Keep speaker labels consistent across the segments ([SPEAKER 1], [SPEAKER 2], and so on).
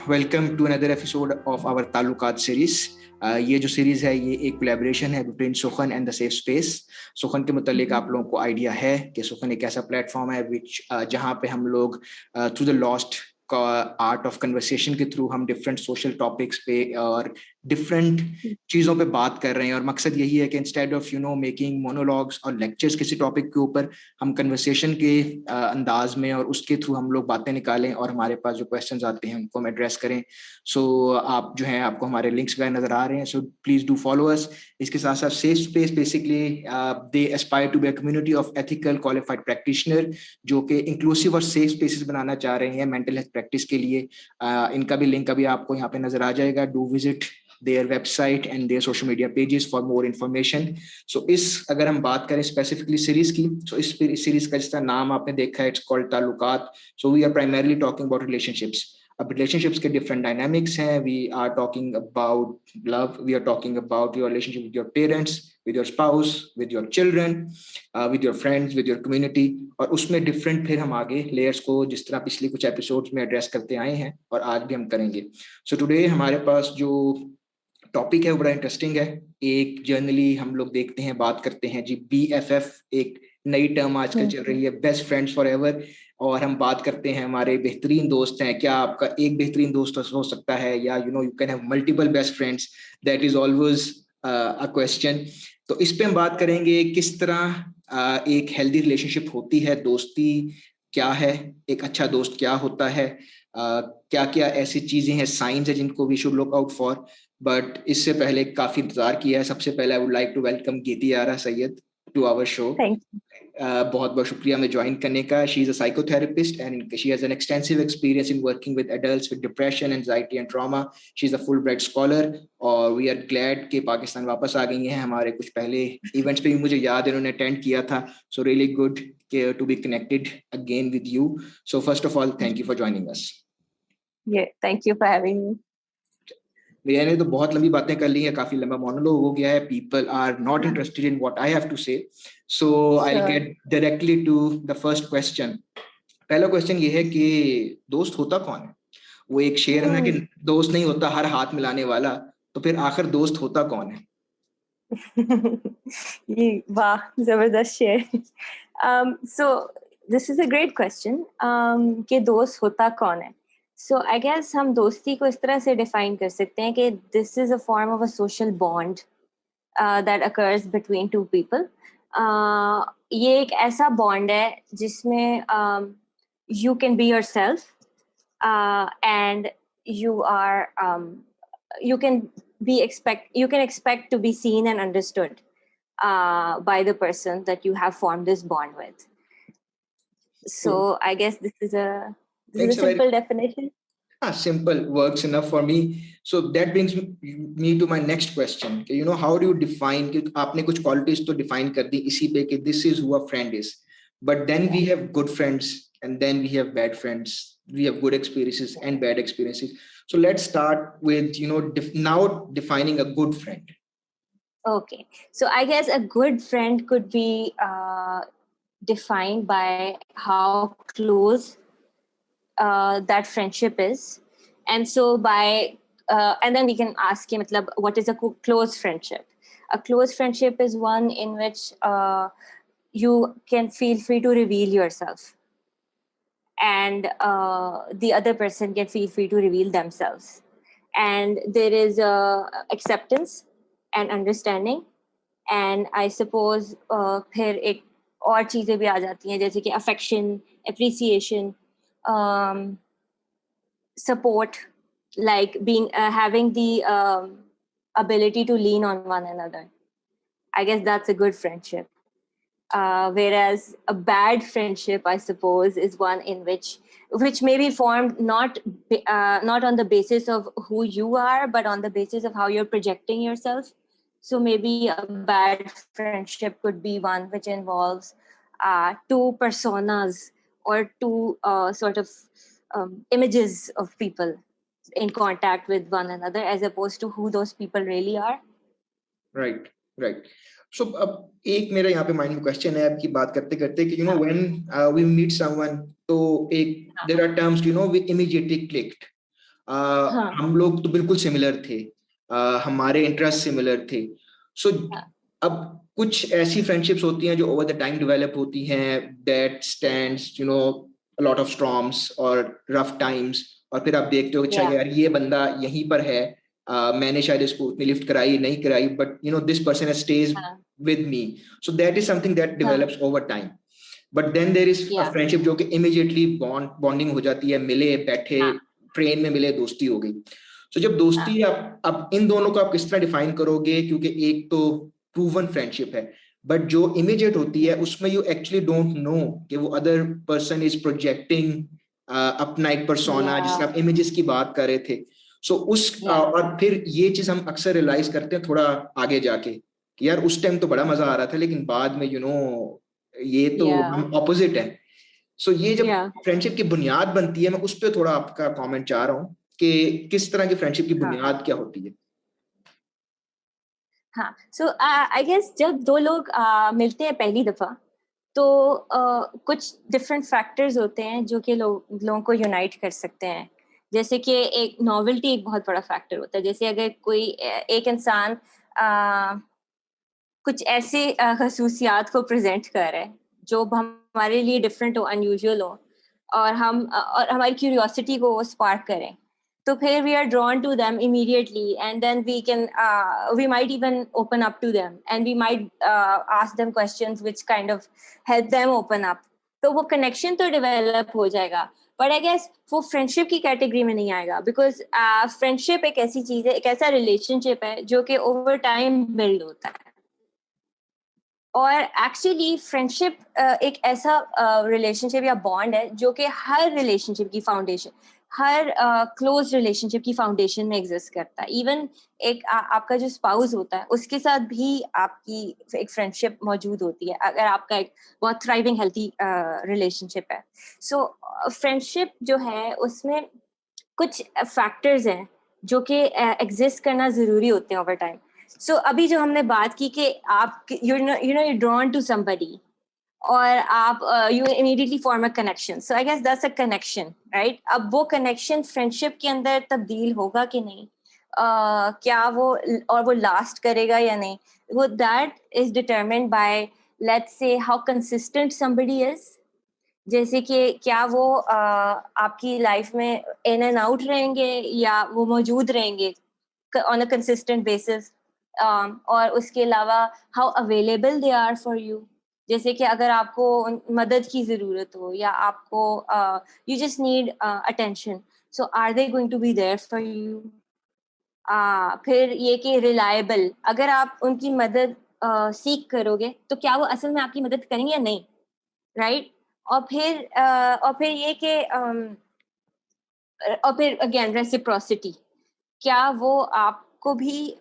[SPEAKER 1] Welcome to another episode of our ताल्लुकात series. ये जो सीरीज है ये एक कोलैबोरेशन है बिटवीन सुखन एंड द सेफ स्पेस। सुखन के मुतालिक आप लोगों को आइडिया है कि सुखन एक ऐसा प्लेटफॉर्म है जहाँ पे हम लोग through the lost art of conversation के थ्रू हम डिफरेंट सोशल टॉपिक्स पे और डिफरेंट चीज़ों पे बात कर रहे हैं। और मकसद यही है कि इंस्टेड ऑफ मेकिंग मोनोलॉग्स और लेक्चर्स किसी टॉपिक के ऊपर, हम कन्वर्सेशन के अंदाज में और उसके थ्रू हम लोग बातें निकालें और हमारे पास जो क्वेश्चंस आते हैं उनको हम एड्रेस करें। सो आप जो हैं, आपको हमारे लिंक्स वगैरह नजर आ रहे हैं, so please do follow us. इसके साथ साथ safe space basically they aspire to be a community of ethical qualified practitioner जो कि इंक्लूसिव और सेफ स्पेसेस बनाना चाह रहे हैं मेंटल हेल्थ प्रैक्टिस के लिए। इनका भी लिंक अभी आपको यहाँ पे नजर आ जाएगा। Do visit their website and their social media pages for more information. So अगर हम बात करें स्पेसिफिकली सीरीज की, so इस सीरीज का जिसका नाम आपने देखा है, it's called ताल्लुकात. So we are primarily talking about relationships. अब relationships के different dynamics हैं. We are talking about love. We are talking about your relationship with your parents, with your spouse, with your children, with your friends, with your community. और उसमें different फिर हम आगे layers को जिस तरह पिछले कुछ episodes में address करते आए हैं और आज भी हम करेंगे. So today हमारे पास जो टॉपिक है वो बड़ा इंटरेस्टिंग है। एक जर्नली हम लोग देखते हैं, बात करते हैं जी, BFF एक नई टर्म आजकल चल रही है, बेस्ट फ्रेंड्स फॉर एवर। और हम बात करते हैं हमारे बेहतरीन दोस्त हैं, क्या आपका एक बेहतरीन दोस्त हो सकता है या you can have multiple best friends, that is always a question. तो इस पे हम बात करेंगे किस तरह एक हेल्दी रिलेशनशिप होती है, दोस्ती क्या है, एक अच्छा दोस्त क्या होता है, क्या क्या ऐसी चीजें हैं, साइंस है जिनको we should look out for. But इससे पहले काफी इंतजार किया है। सबसे पहले I would like to welcome Geeti Ara Syed to our show. बहुत बहुत शुक्रिया हमें ज्वाइन करने का। She is a psychotherapist and she has an extensive experience in working with adults with depression, anxiety and trauma. She is a full bred scholar और we are glad कि पाकिस्तान वापस आ गई हैं। हमारे कुछ पहले इवेंट्स पे भी मुझे याद है उन्होंने अटेंड किया था। So really good to be connected again with you. So first of all thank you for joining us.
[SPEAKER 2] Thank you for having me.
[SPEAKER 1] मैंने तो बहुत लंबी बातें कर ली हैं, काफी लंबा मोनोलॉग हो गया है। People are not interested in what I have to say, so I get directly to the first question. पहला क्वेश्चन ये है कि दोस्त होता कौन है? वो एक शेर है ना कि दोस्त नहीं होता हर हाथ मिलाने वाला, तो फिर आखिर दोस्त होता कौन है?
[SPEAKER 2] ये वाह, जबरदस्त शेर। So this is a great question कि दोस्त होता कौन है। So I guess हम दोस्ती को इस तरह से define कर सकते हैं कि this is a form of a social bond that occurs between two people. ये एक ऐसा bond है जिसमें you can be yourself and you can expect to be seen and understood by the person that you have formed this bond with. So I guess this is a simple definition.
[SPEAKER 1] Simple works enough for me. So that brings me to my next question. How do you define? आपने कुछ qualities तो define कर दी इसी पे कि this is who a friend is. But then we have good friends and then we have bad friends. We have good experiences and bad experiences. So let's start with now defining a good friend.
[SPEAKER 2] Okay, so I guess a good friend could be defined by how close that friendship is, and so and then we can ask him, what is a close friendship? A close friendship is one in which you can feel free to reveal yourself, and the other person can feel free to reveal themselves, and there is acceptance and understanding, and I suppose फिर एक और चीजें भी आ जाती हैं जैसे कि affection, appreciation, support, like being having the ability to lean on one another. I guess that's a good friendship. Whereas a bad friendship, I suppose, is one in which may be formed not on the basis of who you are, but on the basis of how you're projecting yourself. So maybe a bad friendship could be one which involves two personas or two sort of images of people in contact with one another, as opposed to who those people really are.
[SPEAKER 1] Right. So अब एक मेरा यहाँ पे mind में question है आपकी बात करते करते कि when we meet someone, तो एक there are terms we immediately clicked.
[SPEAKER 2] हाँ
[SPEAKER 1] हम लोग तो बिल्कुल सिमिलर थे, हमारे इंटरेस्ट सिमिलर थे। सो अब कुछ ऐसी फ्रेंडशिप्स होती हैं जो ओवर द टाइम डेवलप होती हैं, that stands you know lot of storms और रफ टाइम्स, और फिर आप देखते हो अच्छा
[SPEAKER 2] या
[SPEAKER 1] यार ये बंदा यहीं पर है, मैंने शायद इसको उतनी लिफ्ट कराई नहीं कराई, but you know this person stage
[SPEAKER 2] हाँ
[SPEAKER 1] with me. So that is something that
[SPEAKER 2] हाँ
[SPEAKER 1] develops over time. But then there is a
[SPEAKER 2] या
[SPEAKER 1] friendship जो कि immediately bonding हो जाती है, मिले बैठे
[SPEAKER 2] हाँ
[SPEAKER 1] ट्रेन में मिले दोस्ती हो गई। तो जब दोस्ती
[SPEAKER 2] हाँ
[SPEAKER 1] आप इन दोनों को आप किस तरह डिफाइन करोगे, क्योंकि एक तो प्रूवन फ्रेंडशिप है, बट जो इमीडिएट होती है उसमें यू एक्चुअली डोंट नो कि वो अदर पर्सन इज प्रोजेक्टिंग अपना एक पर्सोना,
[SPEAKER 2] या
[SPEAKER 1] जिसमें आप इमेजेस की बात कर रहे थे। सो
[SPEAKER 2] या
[SPEAKER 1] और फिर ये चीज हम अक्सर रियलाइज करते हैं थोड़ा आगे जाके कि यार उस टाइम तो बड़ा मजा आ रहा था, लेकिन बाद में ये तो
[SPEAKER 2] या
[SPEAKER 1] हम ऑपोजिट है। सो ये जब
[SPEAKER 2] या
[SPEAKER 1] फ्रेंडशिप की बुनियाद बनती है, मैं उस पर थोड़ा आपका कमेंट चाह रहा हूँ कि किस तरह की फ्रेंडशिप की
[SPEAKER 2] हाँ
[SPEAKER 1] बुनियाद क्या होती है।
[SPEAKER 2] हाँ सो आई गेस जब दो लोग मिलते हैं पहली दफा, तो कुछ डिफरेंट फैक्टर्स होते हैं जो कि लोगों को यूनाइट कर सकते हैं। जैसे कि एक नॉवेल्टी एक बहुत बड़ा फैक्टर होता है। जैसे अगर कोई एक इंसान कुछ ऐसे खसूसियात को प्रेजेंट कर रहा है जो हमारे लिए डिफरेंट हो, अनयूजुअल हो, और हमारी क्यूरियोसिटी को स्पार्क करें, तो फिर we are drawn to them immediately, and then we might even open up to them, and we might ask them questions which kind of help them open up. तो वो connection तो develop हो जाएगा, but I guess वो friendship की category में नहीं आएगा, बिकॉज फ्रेंडशिप एक ऐसी चीज है, एक ऐसा रिलेशनशिप है जो कि ओवर टाइम बिल्ड होता है। और एक्चुअली फ्रेंडशिप एक ऐसा रिलेशनशिप या बॉन्ड है जो कि हर रिलेशनशिप की फाउंडेशन, हर क्लोज रिलेशनशिप की फाउंडेशन में एग्जिस्ट करता है। इवन एक आपका जो स्पाउस होता है उसके साथ भी आपकी एक फ्रेंडशिप मौजूद होती है, अगर आपका एक बहुत थ्राइविंग हेल्थी रिलेशनशिप है। सो फ्रेंडशिप जो है उसमें कुछ फैक्टर्स हैं जो कि एग्जिस्ट करना जरूरी होते हैं ओवर टाइम। सो अभी जो हमने बात की कि आप यू ड्रॉन टू समबडी, और आप you immediately form a connection, so I guess that's a connection, right? अब वो कनेक्शन फ्रेंडशिप के अंदर तब्दील होगा कि नहीं, क्या वो, और वो लास्ट करेगा या नहीं, वो that is determined bye, let's say, how consistent somebody is. जैसे कि क्या वो आपकी लाइफ में इन एंड आउट रहेंगे या वो मौजूद रहेंगे ऑन अ कंसिस्टेंट बेसिस, और उसके अलावा how available they are for you. जैसे कि अगर आपको मदद की ज़रूरत हो या आपको you just need attention, so are they going to be there for you. फिर ये कि रिलायबल, अगर आप उनकी मदद सीख करोगे तो क्या वो असल में आपकी मदद करेंगे या नहीं, राइट? और फिर ये कि और फिर अगेन रेसिप्रोसिटी, क्या वो आपको भी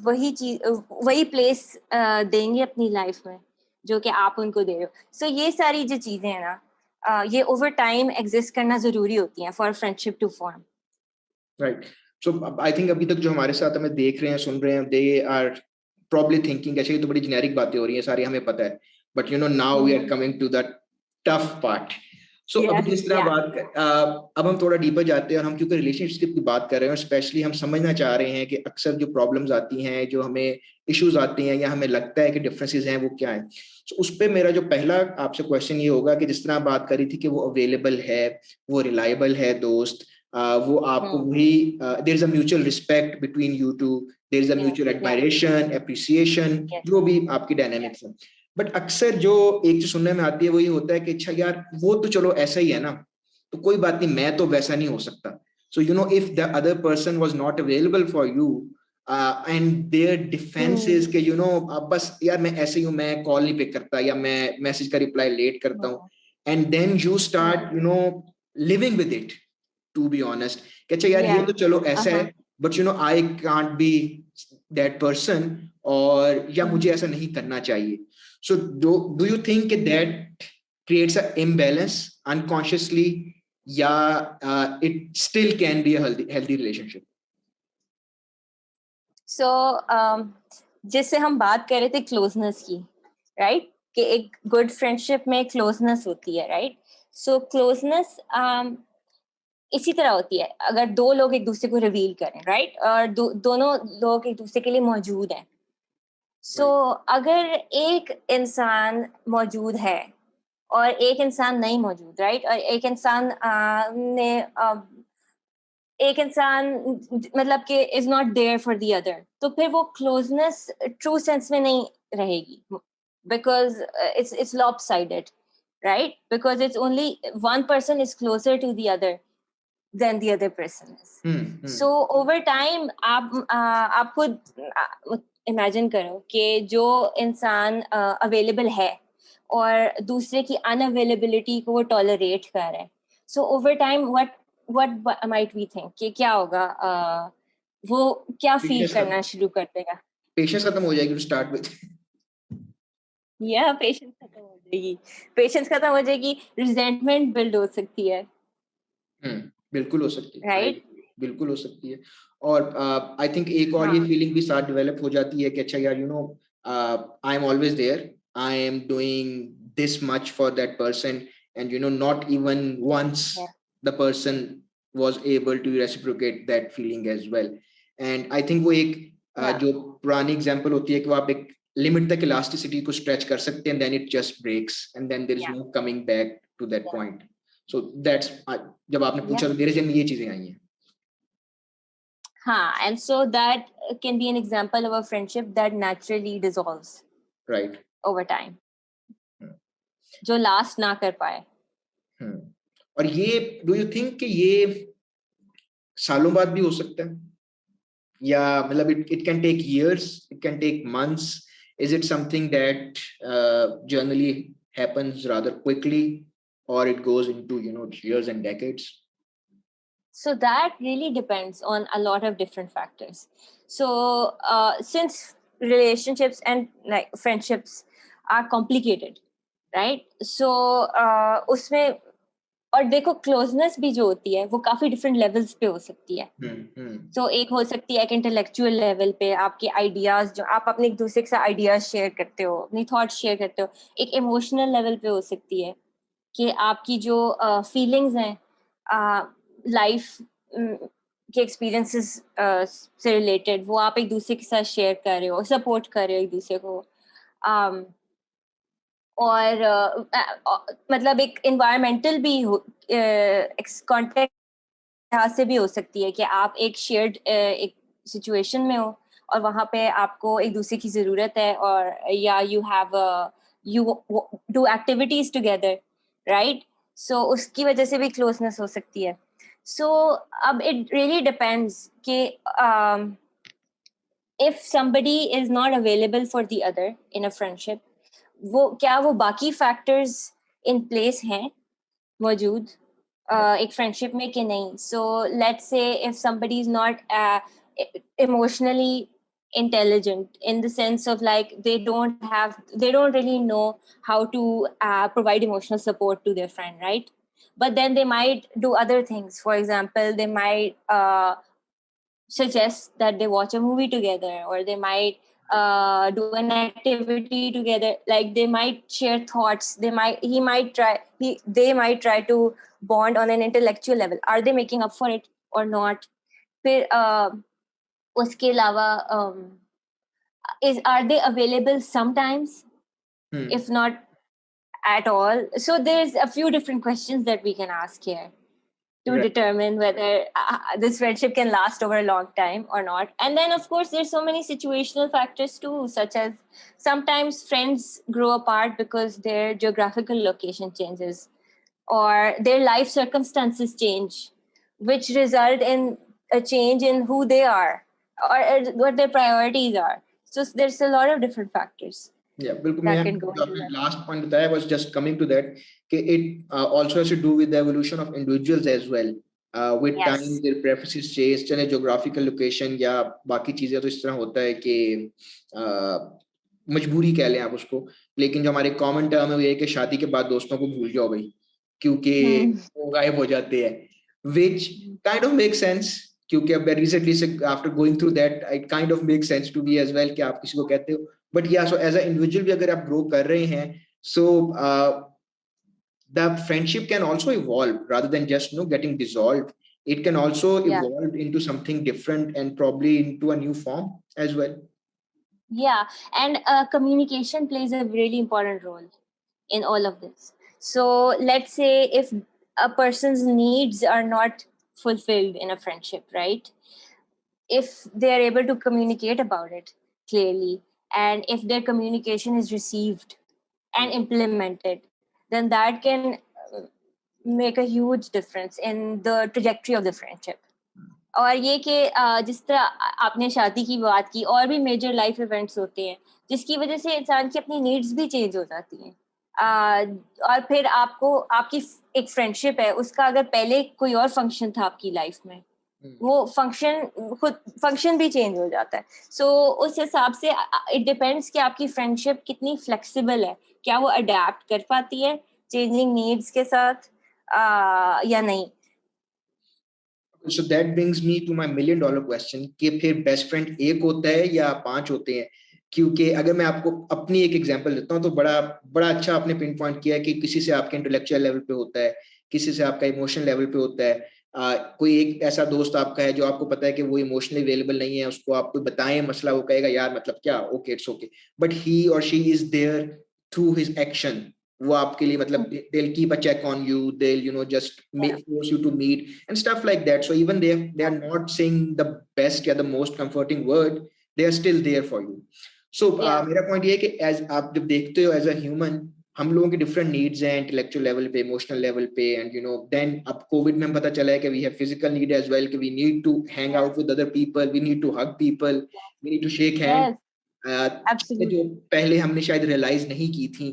[SPEAKER 2] वही चीज, वही प्लेस देंगे अपनी लाइफ में जो कि आप उनको दे रहे हो। सो ये सारी जो चीजें हैं ना, ये ओवर टाइम एग्जिस्ट करना जरूरी होती हैं for friendship to form.
[SPEAKER 1] Right. So I think अभी तक जो हमारे साथ हमें देख रहे हैं सुन रहे हैं, दे आर प्रॉब्ली थिंकिंग अच्छा ये तो बड़ी जेनेरिक बातें हो रही हैं सारी, हमें पता है, but now we are coming to the tough part. So अभी
[SPEAKER 2] यस
[SPEAKER 1] जिस तरह
[SPEAKER 2] या
[SPEAKER 1] अब हम थोड़ा डीपर जाते हैं, और हम क्योंकि रिलेशनशिप की बात कर रहे हैं, स्पेशली हम समझना चाह रहे हैं कि अक्सर जो प्रॉब्लम्स आती हैं, जो हमें इश्यूज आती हैं या हमें लगता है कि डिफरेंसेस हैं, वो क्या है। तो उस पर मेरा जो पहला आपसे क्वेश्चन ये होगा कि जिस तरह आप बात करी थी कि वो अवेलेबल है, वो रिलायबल है दोस्त, वो आपको वही, there is a mutual respect between you two, there is a
[SPEAKER 2] yes
[SPEAKER 1] mutual
[SPEAKER 2] yes
[SPEAKER 1] admiration, appreciation,
[SPEAKER 2] yes
[SPEAKER 1] जो भी आपकी डायनेमिक्स है। बट अक्सर जो एक चीज सुनने में आती है वो ये होता है कि अच्छा यार वो तो चलो ऐसा ही है ना, तो कोई बात नहीं, मैं तो वैसा नहीं हो सकता। So if the other person was not available for you and there defence is के बस यार मैं ऐसे ही हूँ, मैं कॉल नहीं पिक करता या मैं मैसेज का रिप्लाई लेट करता हूँ, and then you start living with it, to be honest, कि अच्छा यार
[SPEAKER 2] या
[SPEAKER 1] ये तो चलो ऐसा है, but I can't be that person, और या मुझे ऐसा नहीं करना चाहिए। So do you think that creates an imbalance unconsciously, या it still can be a healthy relationship?
[SPEAKER 2] सो जिससे हम बात कर रहे थे क्लोजनेस की, राइट? कि एक गुड फ्रेंडशिप में क्लोजनेस होती है, राइट? सो क्लोजनेस इसी तरह होती है अगर दो लोग एक दूसरे को रिवील करें, राइट, और दोनों लोग एक दूसरे के लिए मौजूद हैं. सो अगर एक इंसान मौजूद है और एक इंसान नहीं मौजूद, राइट, और एक इंसान मतलब कि is not there for the other, तो फिर वो क्लोजनेस ट्रू सेंस में नहीं रहेगी, because it's lopsided, right, because it's only one person is closer to the other than the other person is. So over time आप खुद imagine करो कि जो इंसान अवेलेबल है और दूसरे की अनअवेलेबिलिटी को वो टॉलरेट कर रहा है, so over time what might we think कि क्या होगा, वो क्या फील करना शुरू कर देगा.
[SPEAKER 1] पेशेंस खत्म हो जाएगी टू स्टार्ट विद.
[SPEAKER 2] या पेशेंस खत्म हो जाएगी, रिजेंटमेंट बिल्ड हो सकती है.
[SPEAKER 1] बिल्कुल हो सकती है,
[SPEAKER 2] राइट,
[SPEAKER 1] बिल्कुल हो सकती है. और आई थिंक एक और ये फीलिंग भी साथ डेवलप हो जाती है कि अच्छा यार, you know, I am always there, I am doing this much for that person, and you know not even once the person was able to reciprocate that feeling as well. And I think वो एक जो पुरानी example होती है कि वो आप एक लिमिट तक इलास्टिसिटी को स्ट्रेच कर सकते हैं, then it just breaks and then there is no coming back to that point. So that's जब आपने पूछा तो मेरे जहन में ये चीजें आई हैं.
[SPEAKER 2] हाँ, and so that can be an example of a friendship that naturally dissolves,
[SPEAKER 1] right,
[SPEAKER 2] over time, जो last ना कर पाए.
[SPEAKER 1] और ये डू यू थिंक कि ये सालों बाद भी हो सकता है, या मतलब it can take years, it can take months? Is it something that generally happens rather quickly, or it goes into, you know, years and decades?
[SPEAKER 2] So that really depends on a lot of different factors. So since relationships and like friendships are complicated, right, so उसमें और देखो closeness भी जो होती है वो काफी different levels पे हो सकती है. So एक हो सकती है एक इंटेलेक्चुअल लेवल पे, आपके आइडियाज जो आप अपने एक दूसरे के साथ आइडियाज शेयर करते हो, अपनी थॉट्स शेयर करते हो. एक इमोशनल लेवल पे हो सकती है कि आपकी जो फीलिंग्स हैं लाइफ के एक्सपीरियंसेस से रिलेटेड, वो आप एक दूसरे के साथ शेयर कर रहे हो, सपोर्ट कर रहे हो एक दूसरे को. और मतलब एक एनवायरमेंटल भी कॉन्टेक्ट से भी हो सकती है कि आप एक शेयर्ड एक सिचुएशन में हो और वहाँ पे आपको एक दूसरे की ज़रूरत है, और या you do activities together, right, so उसकी वजह से भी क्लोजनेस हो सकती है. सो अब इट रियली डिपेंड्स कि if somebody is not available for the other in a friendship, वो बाकी फैक्टर्स इन प्लेस हैं मौजूद एक फ्रेंडशिप में कि नहीं. So let's say if somebody is not emotionally intelligent in the sense of like they don't really know how to provide emotional support to their friend, right, but then they might do other things. For example, they might suggest that they watch a movie together, or they might do an activity together, like they might share thoughts, they might try to bond on an intellectual level. Are they making up for it or not? फिर उसके अलावा are they available sometimes, if not at all? So there's a few different questions that we can ask here to determine whether this friendship can last over a long time or not. And then of course there's so many situational factors too, such as sometimes friends grow apart because their geographical location changes or their life circumstances change, which result in a change in who they are or what their priorities are. So there's a lot of different factors.
[SPEAKER 1] Yeah, बिल्कुल. मैं last point बताया was just coming to that कि it also has to do with the evolution of individuals as well. With time their preferences change, चाहे geographical location या बाकी चीजें, तो इस तरह होता है कि मजबूरी कह लें आप उसको, लेकिन जो हमारे कॉमन टर्म है वो ये कि शादी के बाद दोस्तों को भूल जाओ भाई, क्योंकि वो गायब हो जाते हैं, which kind of makes sense. क्योंकि अब recently after going through that it kind of makes sense to me as well कि आप किसी को कहते हो. But yeah, so as an individual भी अगर आप grow कर रहे हैं, so the friendship can also evolve rather than just getting dissolved. It can also evolve into something different and probably into a new form as well.
[SPEAKER 2] Yeah, and communication plays a really important role in all of this. So let's say if a person's needs are not fulfilled in a friendship, right? If they're able to communicate about it clearly, and if their communication is received and implemented, then that can make a huge difference in the trajectory of the friendship. और ये कि जिस तरह आपने शादी की बात की, और भी मेजर लाइफ इवेंट्स होते हैं जिसकी वजह से इंसान की अपनी नीड्स भी चेंज हो जाती हैं, और फिर आपको आपकी एक फ्रेंडशिप है, उसका अगर पहले कोई और फंक्शन था आपकी लाइफ में, वो फंक्शन भी चेंज हो जाता है. सो उस हिसाब से इट डिपेंड्स कि आपकी फ्रेंडशिप कितनी फ्लेक्सिबल है, क्या वो अडेप्ट कर पाती है चेंजिंग नीड्स के साथ या नहीं.
[SPEAKER 1] So that brings me to my $1 million question कि फिर बेस्ट फ्रेंड एक होता है या 5 होते हैं? क्योंकि अगर मैं आपको अपनी एक एग्जांपल देता हूँ तो बड़ा अच्छा आपने पिन पॉइंट किया कि किसी से आपके इंटेलेक्चुअल लेवल पे होता है, किसी से आपका इमोशनल लेवल पे होता है. कोई एक ऐसा दोस्त आपका है जो आपको पता है कि वो इमोशनली अवेलेबल नहीं है, उसको आप कोई बताएं मसला, वो कहेगा यार मतलब क्या, okay it's okay, but he और she is there through his action. वो आपके लिए मतलब they'll keep a check on you, they'll just force you to meet and stuff like that. So even they are not saying the best or the most comforting word, they are still there for you. So मेरा point ये है कि as आप जब देखते हो as a human, हम लोगों के different needs हैं intellectual level पे, emotional level पे, and then अब COVID में पता चला है कि we have physical need as well, कि we need to hang out with other people, we need to hug people, we need to shake hands. जो पहले हमने शायद रियलाइज नहीं की थी,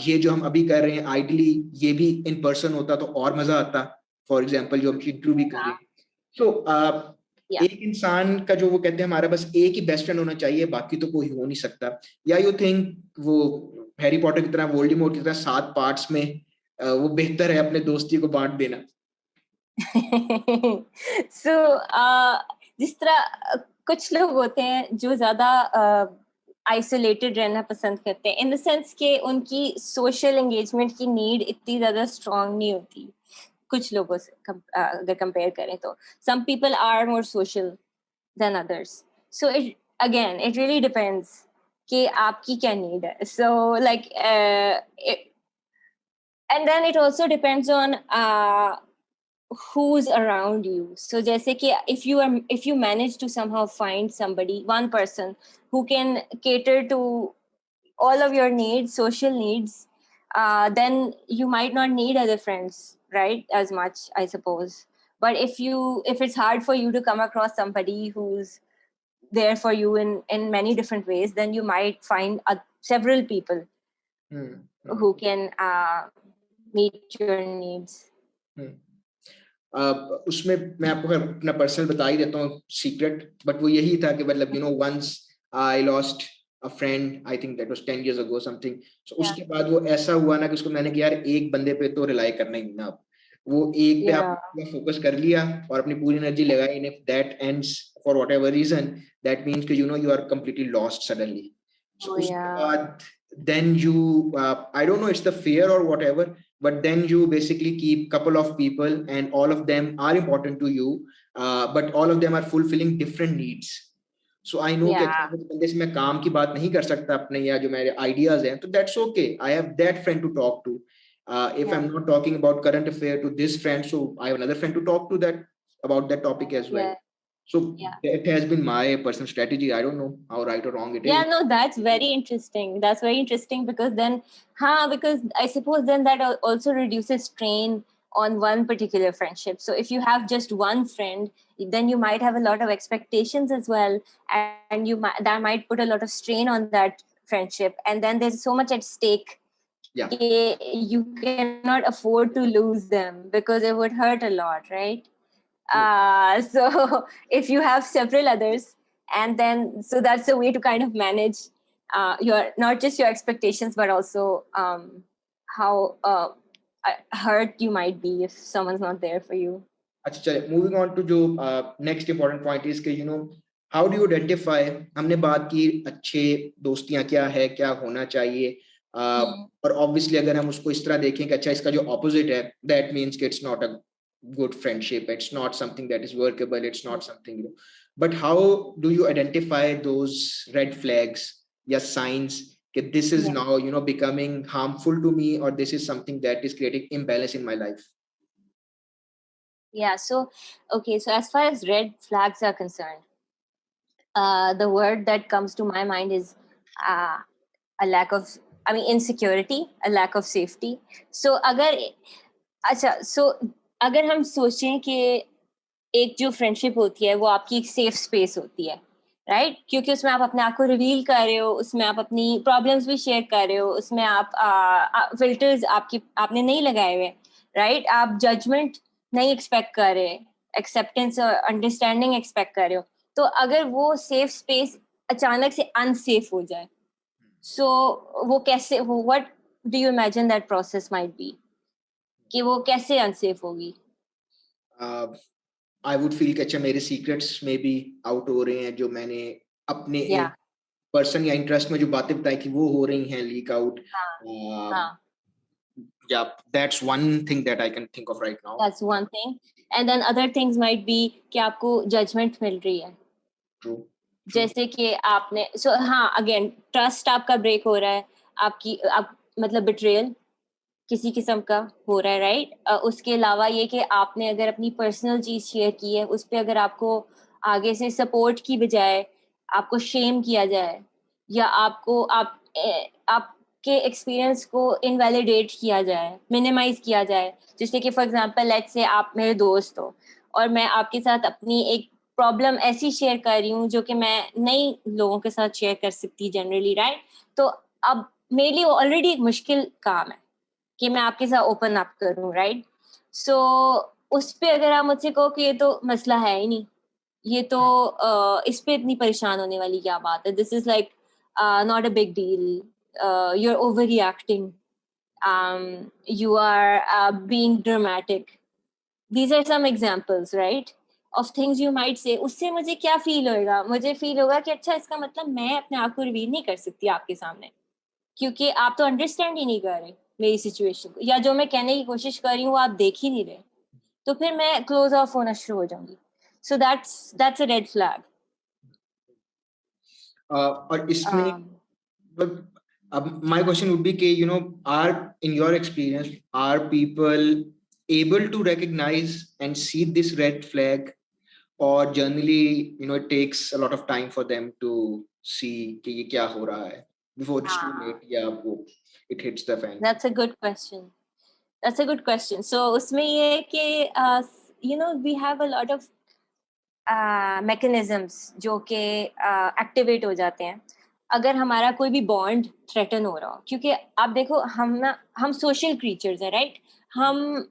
[SPEAKER 1] ये जो हम अभी कर रहे हैं, आइडियली ये भी इन पर्सन होता तो और मजा आता. फॉर एग्जांपल जो हम इंटरव्यू भी कर रहे हैं. सो एक इंसान का जो वो कहते हैं हमारा बस एक ही बेस्ट फ्रेंड होना चाहिए, बाकी तो कोई हो नहीं सकता. या यू थिंक वो हैरी पॉटर की तरह, वोल्डेमॉर्ट की तरह 7 पार्ट्स में वो बेहतर है अपने दोस्ती को बांट देना?
[SPEAKER 2] सो जिस तरह कुछ लोग होते हैं जो ज्यादा आइसोलेटेड रहना पसंद करते हैं, इन द सेंस कि उनकी सोशल एंगेजमेंट की नीड इतनी ज्यादा स्ट्रांग नहीं होती कुछ लोगों से अगर कंपेयर करें तो. Some people are more social than others. So it again it really depends कि आपकी क्या नीड है. So like and then it also depends on who's around you. So jaise ki if you manage to somehow find somebody, one person who can cater to all of your needs, social needs, then you might not need other friends, right, as much, I suppose. But if it's hard for you to come across somebody who's there for you in many different ways, then you might find several people who can meet your needs.
[SPEAKER 1] उसमें मैं आपको अपना personal बता ही देता हूँ secret, but वो यही था कि मतलब once I lost a friend, I think that was 10 years ago something. So उसके बाद वो ऐसा हुआ ना कि उसको मैंने कहा यार एक बंदे पे तो रिलाई करना ही नहीं ना, वो एक पे आप फोकस कर लिया और अपनी पूरी एनर्जी लगाई, and if that ends for whatever reason, that means कि you are completely lost suddenly. So उसके बाद then you I don't know, it's the fear or whatever, but then you basically keep couple of people and all of them are important to you, but all of them are fulfilling different needs. So I know कि बंदे से मैं काम की बात नहीं कर सकता अपने, या जो मेरे आइडियाज हैं, तो that's okay, I have that friend to talk to. If I'm not talking about current affair to this friend, so I have another friend to talk to that about that topic as well. So it has been my personal strategy. I don't know how right or wrong it is.
[SPEAKER 2] Yeah, no, that's very interesting. That's very interesting because then, because I suppose then that also reduces strain on one particular friendship. So if you have just one friend, then you might have a lot of expectations as well, and that might put a lot of strain on that friendship. And then there's so much at stake.
[SPEAKER 1] Yeah.
[SPEAKER 2] You cannot afford to lose them because it would hurt a lot, right? So if you have several others, and then so that's a way to kind of manage your not just your expectations but also how hurt you might be if someone's not there for you.
[SPEAKER 1] अच्छा चलिए, moving on to जो next important point is कि how do you identify, हमने बात की अच्छे दोस्तियां क्या है, क्या होना चाहिए, और ऑब्वियसली अगर हम उसको इस तरह देखें कि अच्छा इसका जो ऑपोजिट है, दैट मीन्स कि it's not a good friendship, it's not something that is workable, it's not something, you know. But how do you identify those red flags, yeah, signs that this is
[SPEAKER 2] Yeah.
[SPEAKER 1] now, you know, becoming harmful to me, or this is something that is creating imbalance in my life?
[SPEAKER 2] Yeah. So, okay. So as far as red flags are concerned, the word that comes to my mind is uh, a lack of, I mean, insecurity, a lack of safety. So अगर अच्छा, so अगर हम सोचें कि एक जो friendship होती है वो आपकी एक सेफ स्पेस होती है, राइट? क्योंकि उसमें आप अपने आप को रिवील कर रहे हो, उसमें आप अपनी प्रॉब्लम्स भी शेयर कर रहे हो, उसमें आप फिल्टर्स आपकी आपने नहीं लगाए हुए, राइट? आप जजमेंट नहीं एक्सपेक्ट कर रहे, एक्सेप्टेंस और अंडरस्टैंडिंग एक्सपेक्ट कर रहे हो। तो अगर वो सेफ स्पेस अचानक से अनसेफ हो जाए, सो वो कैसे, what do you imagine that process might B, कि वो कैसे अनसेफ होगी?
[SPEAKER 1] आई वुड फील कि अच्छा मेरे सीक्रेट्स में भी आउट हो रहे हैं, जो मैंने अपने
[SPEAKER 2] या
[SPEAKER 1] एक पर्सन या इंटरेस्ट में जो बातें बताई कि वो हो रही हैं लीक आउट.
[SPEAKER 2] हाँ हाँ,
[SPEAKER 1] Yeah, that's one thing that I can think of right now.
[SPEAKER 2] that's one thing. And then other things might be कि आपको जजमेंट मिल रही है,
[SPEAKER 1] True.
[SPEAKER 2] जैसे कि आपने हाँ, अगेन ट्रस्ट आपका ब्रेक हो रहा है, आप मतलब बिट्रेयल किसी किस्म का हो रहा है, राइट? उसके अलावा ये कि आपने अगर अपनी पर्सनल चीज शेयर की है, उस पे अगर आपको आगे से सपोर्ट की बजाय आपको शेम किया जाए, या आपके एक्सपीरियंस को इनवैलिडेट किया जाए, मिनिमाइज किया जाए। जैसे कि फॉर एग्जांपल लेट्स से आप मेरे दोस्त हो और मैं आपके साथ अपनी एक प्रॉब्लम ऐसी शेयर कर रही हूँ जो कि मैं नई लोगों के साथ शेयर कर सकती जनरली, राइट? तो अब मेरे लिए ऑलरेडी एक मुश्किल काम है कि मैं आपके साथ ओपन अप करूं, राइट? सो उस पे अगर आप मुझसे कहो कि ये तो मसला है ही नहीं, ये तो इस पे इतनी परेशान होने वाली क्या बात है, this is like not a big deal, you are overreacting, you are being dramatic, these are some examples, right, of things you might say. उससे मुझे क्या फील होएगा? मुझे फील होगा कि अच्छा, इसका मतलब मैं अपने आप को रिवील नहीं कर सकती आपके सामने, क्योंकि आप तो अंडरस्टैंड ही नहीं कर रहे मेरी सिचुएशन को, या जो मैं कहने की कोशिश कर रही हूँ वो आप देख ही नहीं रहे, तो फिर मैं क्लोज ऑफ होना शुरू हो जाऊंगी। So that's a red flag.
[SPEAKER 1] और इसमें but my question would be कि you know, are in your experience, are people able to recognize and see this red flag, or generally you know it takes a lot of time for them to see कि ये क्या हो रहा है before it's too late, या वो it hits the fan?
[SPEAKER 2] That's a good question, that's a good question. So उसमें ये है कि you know we have a lot of mechanisms जो कि एक्टिवेट हो जाते हैं अगर हमारा कोई भी बॉन्ड थ्रेटन हो रहा हो, क्योंकि आप देखो हम सोशल क्रीचर्स हैं, राइट? हम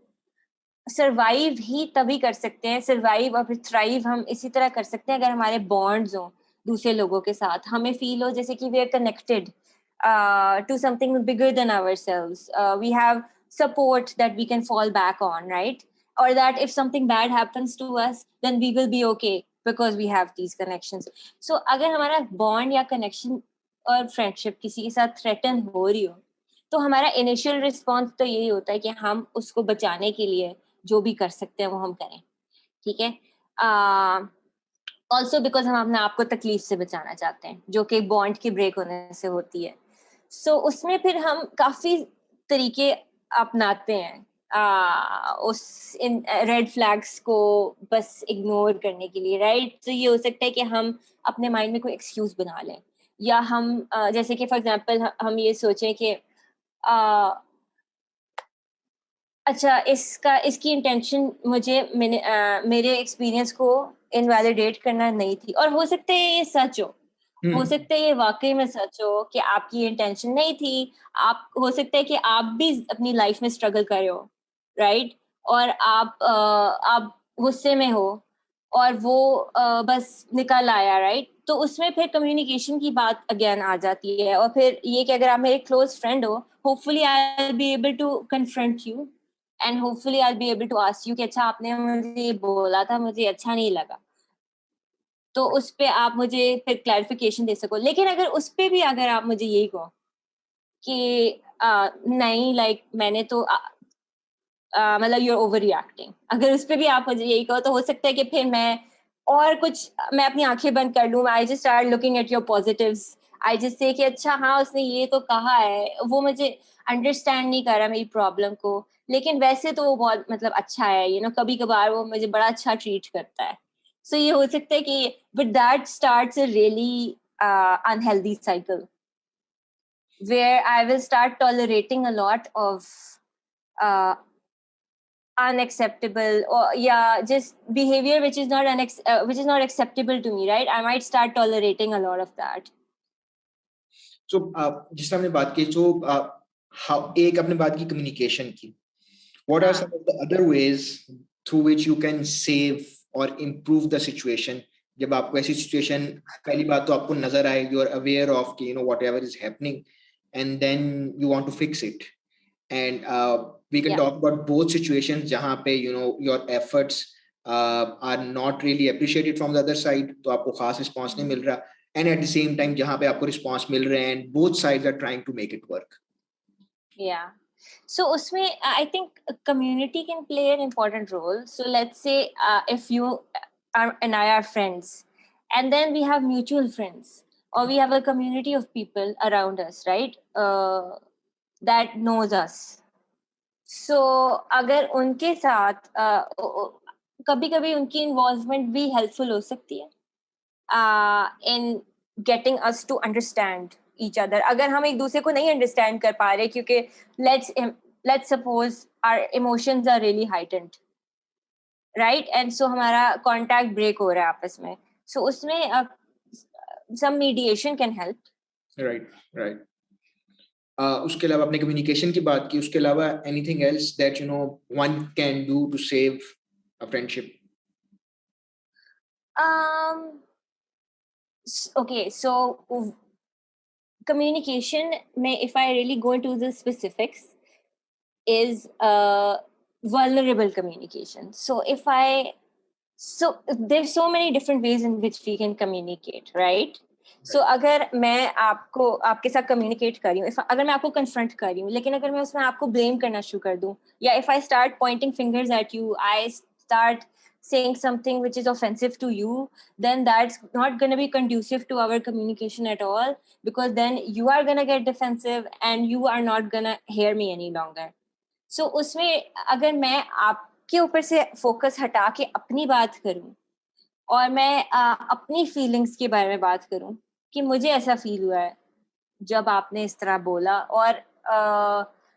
[SPEAKER 2] सरवाइव ही तभी कर सकते हैं, सरवाइव और फिर थ्राइव हम इसी तरह कर सकते हैं अगर हमारे बॉन्ड्स हों दूसरे लोगों के साथ, हमें फील हो जैसे कि we are connected to something bigger than ourselves, we have support that we can fall back on, right? Or that if something bad happens to us, then we will be okay because we have these connections. So अगर हमारा bond या connection और friendship किसी के साथ threaten हो रही हो, तो हमारा इनिशियल रिस्पॉन्स तो यही होता है कि हम उसको बचाने के लिए जो भी कर सकते हैं वो हम करें, ठीक है? ऑल्सो बिकॉज हम अपने आप को तकलीफ से बचाना चाहते हैं जो कि बॉन्ड के ब्रेक होने से होती है। सो उसमें फिर हम काफी तरीके अपनाते हैं उस इन रेड फ्लैग्स को बस इग्नोर करने के लिए, राइट? तो ये हो सकता है कि हम अपने माइंड में कोई एक्सक्यूज बना लें, या हम जैसे कि फॉर एग्जांपल हम ये सोचें कि अच्छा, इसकी इंटेंशन मेरे एक्सपीरियंस को इनवैलिडेट करना नहीं थी, और हो सकता है ये सच हो सकता है ये वाकई में सच हो कि आपकी इंटेंशन नहीं थी। आप हो सकता है कि आप भी अपनी लाइफ में स्ट्रगल कर रहे हो, राइट? और आप गुस्से में हो और वो बस निकल आया, राइट? तो उसमें फिर कम्युनिकेशन की बात अगेन आ जाती है, और फिर ये कि अगर आप मेरे क्लोज फ्रेंड हो, hopefully I will be able to confront you and hopefully I will be able to ask you कि अच्छा, आपने मुझे ये बोला था, मुझे अच्छा नहीं लगा, तो उस पे आप मुझे फिर क्लैरिफिकेशन दे सको। लेकिन अगर उस पे भी अगर आप मुझे यही कहो कि नहीं लाइक मैंने तो मतलब यूर ओवर रिएक्टिंग, अगर उस पर भी आप मुझे यही कहो तो हो सकता है कि फिर मैं अपनी आंखें बंद कर लूँ, I just start looking at your positives, I just say कि अच्छा हाँ उसने ये तो कहा है, वो मुझे अंडरस्टैंड नहीं कर रहा मेरी प्रॉब्लम को, लेकिन वैसे तो वो बहुत मतलब अच्छा है, कभी कभार वो मुझे बड़ा अच्छा ट्रीट करता है। सो ये हो सकता है कि but that starts a really unhealthy cycle where I will start tolerating a lot of uh, unacceptable or just behavior which is not acceptable to me, right? I might start tolerating a lot of that.
[SPEAKER 1] So जिस तरह हमने बात की, so एक आपने बात की communication की, what are some of the other ways through which you can save or improve the situation? जब आपको ऐसी सिचुएशन, पहली बात तो आपको नजर आए, you are aware of कि whatever is happening, and then you want to fix it, and we can talk about both situations जहाँ पे your efforts are not really appreciated from the other side, तो आपको खास response नहीं मिल रहा, and at the same time जहाँ पे आपको रिस्पॉन्स मिल रहे हैं, and both sides are trying to make it work.
[SPEAKER 2] Yeah. So usme I think community can play an important role. So let's say if you and I are friends, and then we have mutual friends, or we have a community of people around us, right? That knows us. So अगर उनके साथ कभी कभी उनकी involvement भी helpful हो सकती है in getting us to understand each other. अगर हम एक दूसरे को नहीं अंडरस्टैंड कर पा रहे क्योंकि let's suppose our emotions are really heightened, right? And so हमारा contact break हो रहा है आपस में, so उसमें some mediation can help.
[SPEAKER 1] Right. उसके अलावा आपने कम्युनिकेशन की बात की, उसके अलावा anything else that one can do to save a friendship?
[SPEAKER 2] Okay, so communication may, if I really go into the specifics, is vulnerable communication. So there's so many different ways in which we can communicate, right? So अगर मैं आपके साथ communicate कर रही हूँ, अगर मैं आपको confront कर रही हूँ, लेकिन अगर मैं उसमें आपको blame करना शुरू कर दूँ, या if I start pointing fingers at you, I start saying something which is offensive to you, then that's not going to be conducive to our communication at all, because then you are going to get defensive and you are not going to hear me any longer. So उसमें अगर मैं आपके ऊपर से focus हटा के अपनी बात करूं और मैं अपनी फीलिंग्स के बारे में बात करूं कि मुझे ऐसा फील हुआ है जब आपने इस तरह बोला, और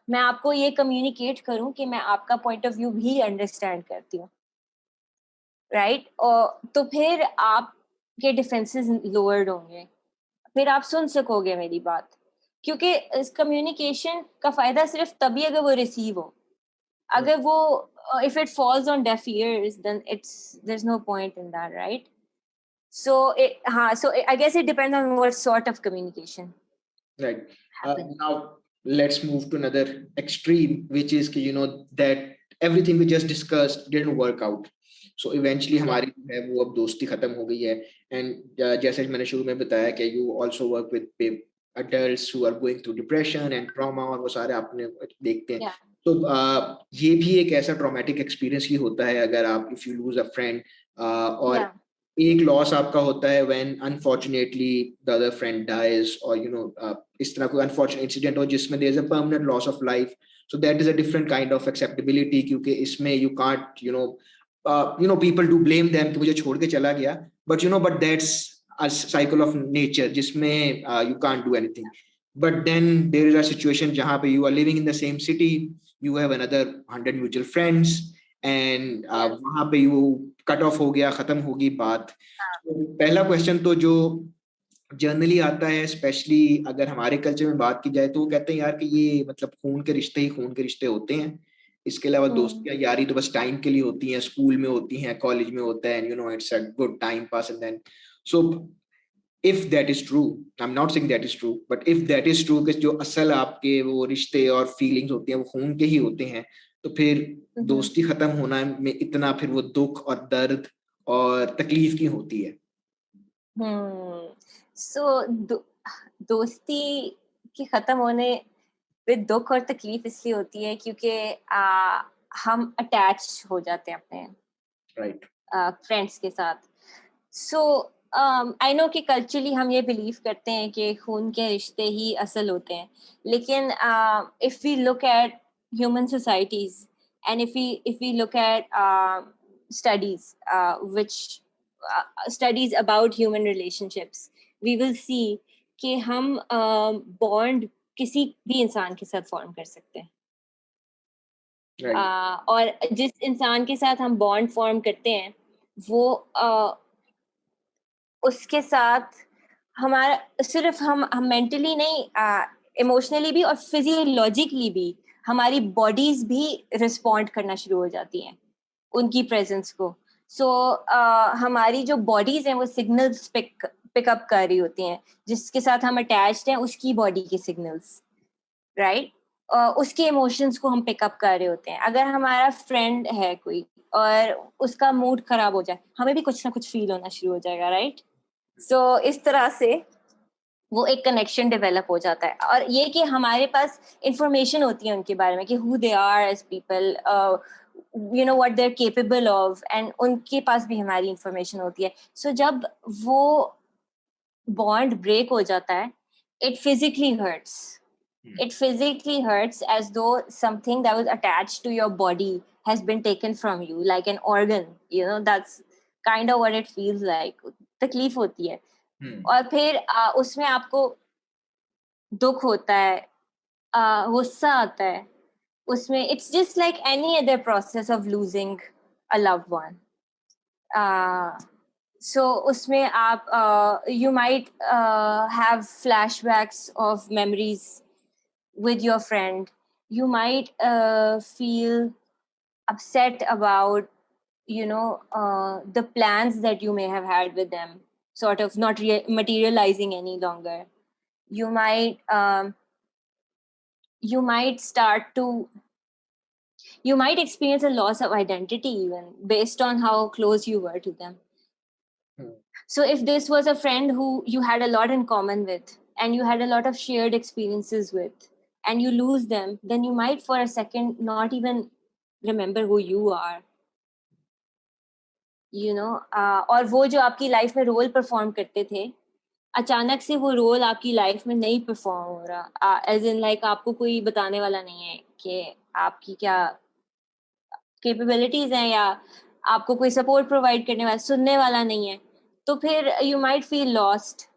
[SPEAKER 2] मैं आपको ये कम्युनिकेट करूं कि मैं आपका पॉइंट ऑफ व्यू भी अंडरस्टैंड करती हूँ, राइट? और तो फिर आपके डिफेंसेस लोअर्ड होंगे, फिर आप सुन सकोगे मेरी बात, क्योंकि इस कम्युनिकेशन का फायदा सिर्फ तभी अगर वो रिसीव हो. अगर वो if it falls on deaf ears, then there's no point in that, right? So I guess it depends on what sort of communication.
[SPEAKER 1] Right. Now let's move to another extreme, which is that everything we just discussed didn't work out. So eventually हमारी जो है वो अब दोस्ती खत्म हो गई है, and जैसे मैंने शुरू में बताया कि you also work with adults who are going through depression and trauma, और वो सारे आपने देखते हैं. तो ये भी एक ऐसा ट्रॉमेटिक एक्सपीरियंस ही होता है अगर आप if you lose a friend, और एक लॉस आपका होता है when unfortunately the other friend dies, और इस तरह कोई अनफॉर्चुनेट इंसिडेंट हो जिसमें there is a permanent loss of life. So that is a different kind of acceptability, क्योंकि इसमें you can't people do blame them कि मुझे छोड़ के चला गया, but that's a cycle of nature जिसमें you can't do anything. But then there is a situation जहाँ पे you are living in the same city, you have another 100 mutual friends, and वहाँ पे you cut off हो गया, खत्म होगी बात. तो पहला क्वेश्चन तो जो जनरली आता है, स्पेशली अगर हमारे कल्चर में बात की जाए, तो वो कहते हैं यार कि ये मतलब खून के रिश्ते होते हैं, इसके अलावा दोस्तियां यारी तो बस टाइम के लिए होती हैं, स्कूल में होती हैं, कॉलेज में होता है, it's a good time pass. And then so if that is true, I'm not saying that is true, but if that is true कि जो असल आपके वो रिश्ते और फीलिंग्स होती हैं वो खून के ही होते हैं, तो फिर दोस्ती खत्म होना में इतना फिर वो दुख और दर्द और तकलीफ क्यों होती है?
[SPEAKER 2] So दोस्ती के खत्म होने with दुख और तकलीफ इसलिए होती है क्योंकि हम अटैच हो जाते हैं अपने
[SPEAKER 1] राइट
[SPEAKER 2] फ्रेंड्स के साथ. सो आई नो कि कल्चरली हम ये बिलीव करते हैं कि खून के रिश्ते ही असल होते हैं, लेकिन if we look at human societies and if we look at studies which studies about human relationships, we will see कि हम बॉन्ड किसी भी इंसान के साथ फॉर्म कर सकते हैं.
[SPEAKER 1] राइट
[SPEAKER 2] और जिस इंसान के साथ हम बॉन्ड फॉर्म करते हैं वो उसके साथ हमारा सिर्फ हम मेंटली नहीं, इमोशनली भी और फिजियोलॉजिकली भी हमारी बॉडीज भी रिस्पॉन्ड करना शुरू हो जाती हैं उनकी प्रेजेंस को. सो हमारी जो बॉडीज हैं वो सिग्नल्स पिकअप कर रही होती हैं. जिसके साथ हम अटैच्ड हैं उसकी बॉडी के सिग्नल्स, राइट, उसके इमोशंस को हम पिकअप कर रहे होते हैं. अगर हमारा फ्रेंड है कोई और उसका मूड खराब हो जाए, हमें भी कुछ ना कुछ फील होना शुरू हो जाएगा, राइट. सो इस तरह से वो एक कनेक्शन डेवलप हो जाता है. और ये कि हमारे पास इंफॉर्मेशन होती है उनके बारे में कि who they are as people, you know what they are capable of, and उनके पास भी हमारी इंफॉर्मेशन होती है. सो जब वो बॉन्ड ब्रेक हो जाता है, it physically hurts. It physically hurts as though something that was attached to your body has been taken from you, like an organ. You know, that's kind of what it feels like. तकलीफ होती है. और फिर उसमें आपको दुख होता है, गुस्सा आता है. उसमें it's just like any other process of losing a loved one. So उसमें आप you might have flashbacks of memories with your friend. You might feel upset about, you know, the plans that you may have had with them sort of not materializing any longer. You might start to, you might experience a loss of identity even based on how close you were to them. So if this was a friend who you had a lot in common with and you had a lot of shared experiences with, and you lose them, then you might for a second not even remember who you are. You know, और वो जो आपकी life में role perform करते थे, अचानक से वो रोल आपकी लाइफ में नहीं परफॉर्म हो रहा. एज इन लाइक आपको कोई बताने वाला नहीं है कि आपकी क्या कैपेबिलिटीज हैं, या आपको कोई सपोर्ट प्रोवाइड करने वाला, सुनने वाला नहीं है. तो फिर you might feel lost.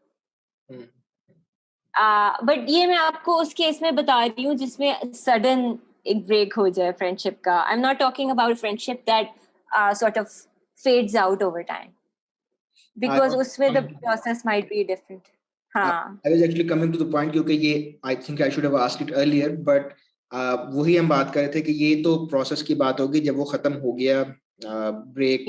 [SPEAKER 2] But ये मैं आपको उस केस में बता रही हूँ जिसमें सडन एक ब्रेक हो जाए फ्रेंडशिप का. I am not talking about friendship that sort of fades out over time, because उसमें the process might be different. हाँ,
[SPEAKER 1] I was actually coming to the point क्योंकि ये I think I should have asked it earlier, but वही हम बात कर रहे थे कि ये तो प्रोसेस की बात होगी जब वो खत्म हो गया ब्रेक.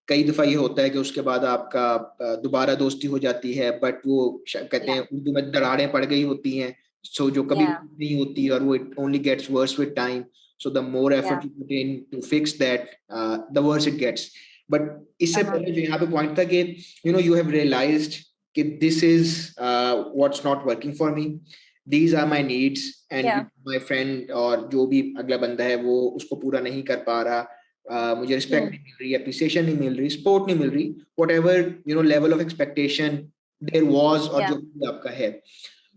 [SPEAKER 1] कई दफा ये होता है कि उसके बाद आपका दोबारा दोस्ती हो जाती है, बट वो कहते हैं उर्दू में दरारें पड़ गई होती हैं, सो जो कभी नहीं होती, और वो it only gets worse with time. So the more effort you put in to fix that, the worse it gets. But इससे पहले जो यहाँ पे पॉइंट था कि you know you have realised कि this is what's not working for me, these are my needs, and my friend और जो भी अगला बंदा है वो उसको पूरा नहीं कर पा रहा, मुझे रिस्पेक्ट नहीं मिल रही, अप्रिसिएशन नहीं मिल रही, सपोर्ट नहीं मिल रही, whatever you know level of expectation there was और जो भी आपका है.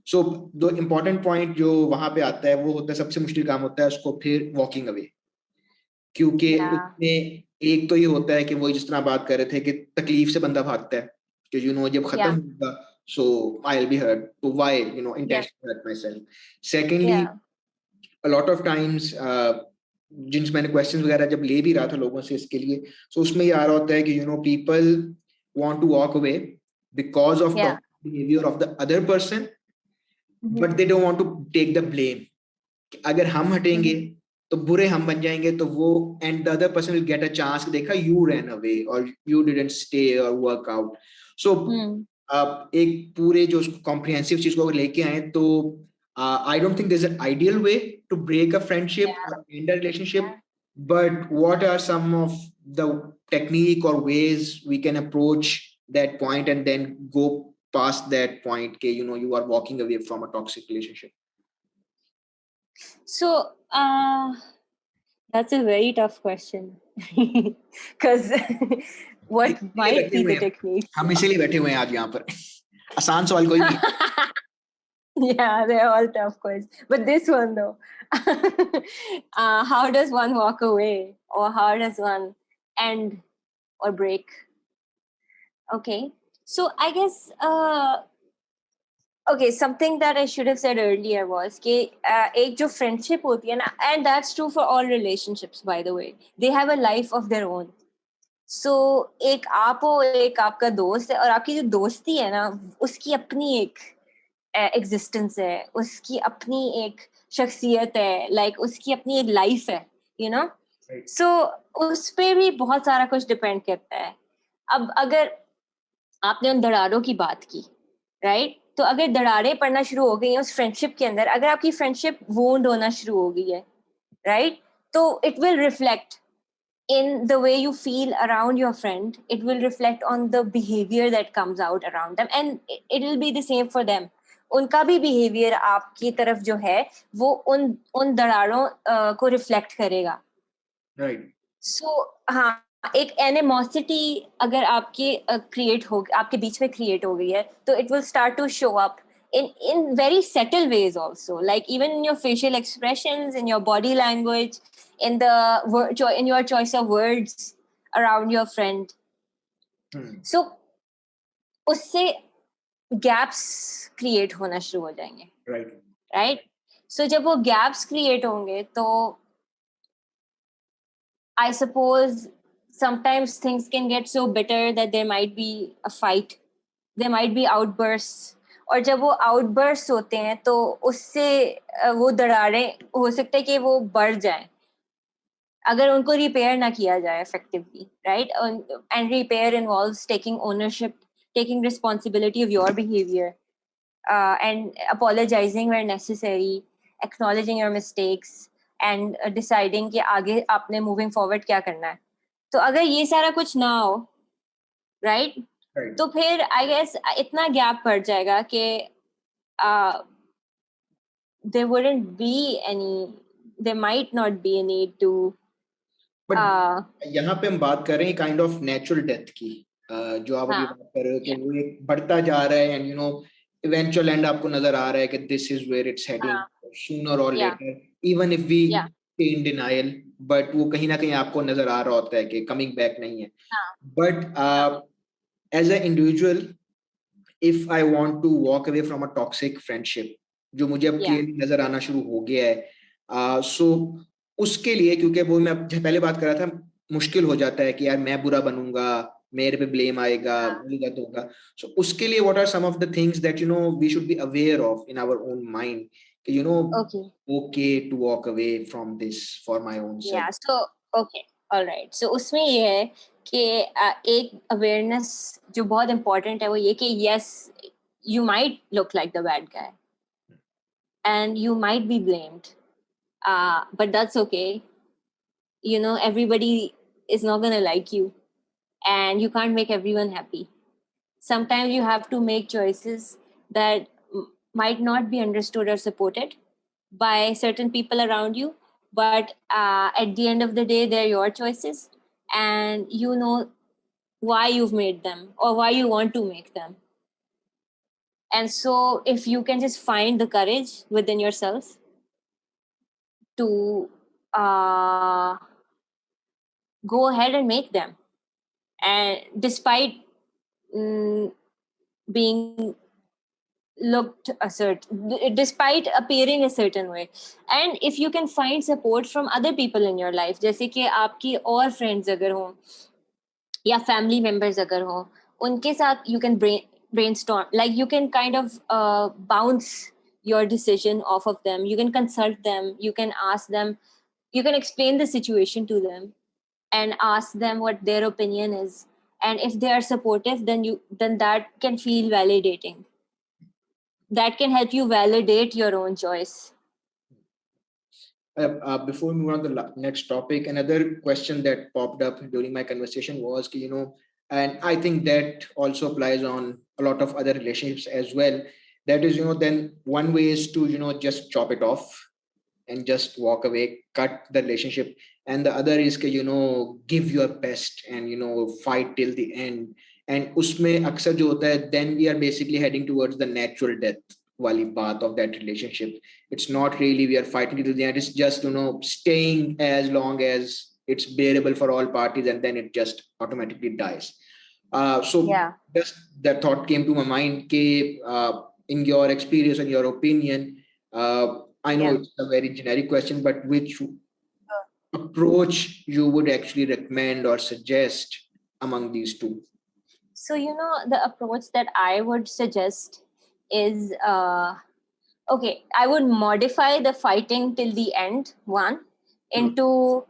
[SPEAKER 1] So the important point जो वहां पे आता है वो होता है, सबसे मुश्किल काम होता है उसको फिर walking away. क्योंकि उसमें एक तो ये होता है कि वो जिस तरह बात कर रहे थे कि तकलीफ से बंदा भागता है कि you know जब खत्म होगा, so I'll be hurt, so why you know intentionally hurt myself. Secondly, a lot of times जिन मैंने क्वेश्चंस वगैरह जब ले भी रहा था लोगों से इसके लिए, so उसमें ये आ रहा होता है कि you know people want to walk away because of the behavior of the other person, but they don't want to take the blame. अगर हम हटेंगे तो बुरे हम बन जाएंगे, तो वो and the other person will get a chance कि देखा you ran away or you didn't stay or work out. So आप एक पूरे जो comprehensive चीज को लेके आए तो I don't think there's an ideal way to break a friendship or end a relationship, but what are some of the technique or ways we can approach that point and then go past that point कि you know you are walking away from a toxic relationship?
[SPEAKER 2] So, that's a very tough question. Because what might be the technique?
[SPEAKER 1] हम इसीलिए बैठे हुए हैं आज यहाँ पर. आसान सवाल कोई नहीं.
[SPEAKER 2] Yeah, they're all tough questions. But this one though, how does one walk away, or how does one end or break? Okay, so I guess okay, something that I should have said earlier was कि एक जो friendship होती है ना, and that's true for all relationships, by the way. They have a life of their own. So एक आप हो, एक आपका दोस्त है, और आपकी जो दोस्ती है ना, उसकी अपनी एक एग्जिस्टेंस है, उसकी अपनी एक शख्सियत है, लाइक उसकी अपनी एक लाइफ है, यू नो. सो उस पे भी बहुत सारा कुछ डिपेंड करता है. अब अगर आपने उन दरारों की बात की, राइट, तो अगर दरारें पड़ना शुरू हो गई हैं उस फ्रेंडशिप के अंदर, अगर आपकी फ्रेंडशिप वोंड होना शुरू हो गई है, राइट, तो it will reflect in the way you feel around your friend. It will reflect on the behavior that comes out around them, and it will be the same for them. उनका भी behaviour आपकी तरफ जो है वो उन दरारों को रिफ्लेक्ट करेगा. राइट. सो हाँ, एक एनिमोसिटी अगर आपके क्रिएट हो, आपके बीच में क्रिएट हो गई है, तो it will start to show up in very subtle ways also, like even in your facial expressions, in your body language, in in your choice of words around your friend. So उससे gaps create होना शुरू हो जाएंगे. Right. So जब वो gaps create होंगे, तो I suppose sometimes things can get so bitter that there might be a fight, there might be outbursts. और जब वो आउटबर्स्ट होते हैं तो उससे वो दरारें हो सकते हैं कि वो बढ़ जाएं अगर उनको रिपेयर ना किया जाए effectively, right. And repair involves taking ownership, taking responsibility of your behaviour, and apologising where necessary, acknowledging your mistakes, and deciding कि आगे आपने मूविंग फॉरवर्ड क्या करना है. तो अगर ये सारा कुछ ना हो, राइट, तो फिर आई गेस इतना गैप पड़ जाएगा कि there wouldn't be any, there might not be a need to.
[SPEAKER 1] यहाँ पे हम बात कर रहे हैं काइंड ऑफ नेचुरल डेथ की, जो आप अभी बात कर रहे हो कि वो एक बढ़ता जा रहा है, and you know eventual end आपको नजर आ रहा है कि this is where it's heading sooner or later, even if we in denial, but वो कहीं ना कहीं आपको नजर आ रहा होता है कि कमिंग बैक नहीं है. But as a individual, if I want to walk away from a toxic friendship, जो मुझे अब क्लियरली नजर आना शुरू हो गया है, सो उसके लिए, क्योंकि वो मैं पहले बात कर रहा था, मुश्किल हो जाता है कि यार मैं बुरा बनूंगा, मेरे पे ब्लेम आएगा, मुझे गलत होगा. सो उसके लिए what are some of the things that you know we should be aware of in our own mind, कि you know okay to walk away from this for my own self.
[SPEAKER 2] या so okay, alright. सो उसमें ये है कि एक awareness जो बहुत important है वो ये कि yes, you might look like the bad guy and you might be blamed, but that's okay. You know, everybody is not going to like you, and you can't make everyone happy. Sometimes you have to make choices that might not be understood or supported by certain people around you, but at the end of the day they're your choices, and you know why you've made them or why you want to make them. And so if you can just find the courage within yourself to go ahead and make them, and despite being looked a certain, despite appearing a certain way, and if you can find support from other people in your life, जैसे कि आपकी और friends अगर हों या family members अगर हों, उनके साथ you can brainstorm, like you can kind of bounce your decision off of them, you can consult them, you can ask them, you can explain the situation to them and ask them what their opinion is, and if they are supportive, then that can feel validating, that can help you validate your own choice.
[SPEAKER 1] Before we move on to the next topic, another question that popped up during my conversation was, you know, and I think that also applies on a lot of other relationships as well. That is, you know, then one way is to, you know, just chop it off and just walk away, cut the relationship. And the other is कि, give your best and, fight till the end. And उसमें अक्सर जो होता है, then we are basically heading towards the natural death wali path of that relationship. It's not really we are fighting till the end. It's just, staying as long as it's bearable for all parties, and then it just automatically dies. So
[SPEAKER 2] Yeah.
[SPEAKER 1] just that thought came to my mind. In your experience and your opinion, I know it's a very generic question, but which approach you would actually recommend or suggest among these two?
[SPEAKER 2] So, the approach that I would suggest is, okay, I would modify the fighting till the end one into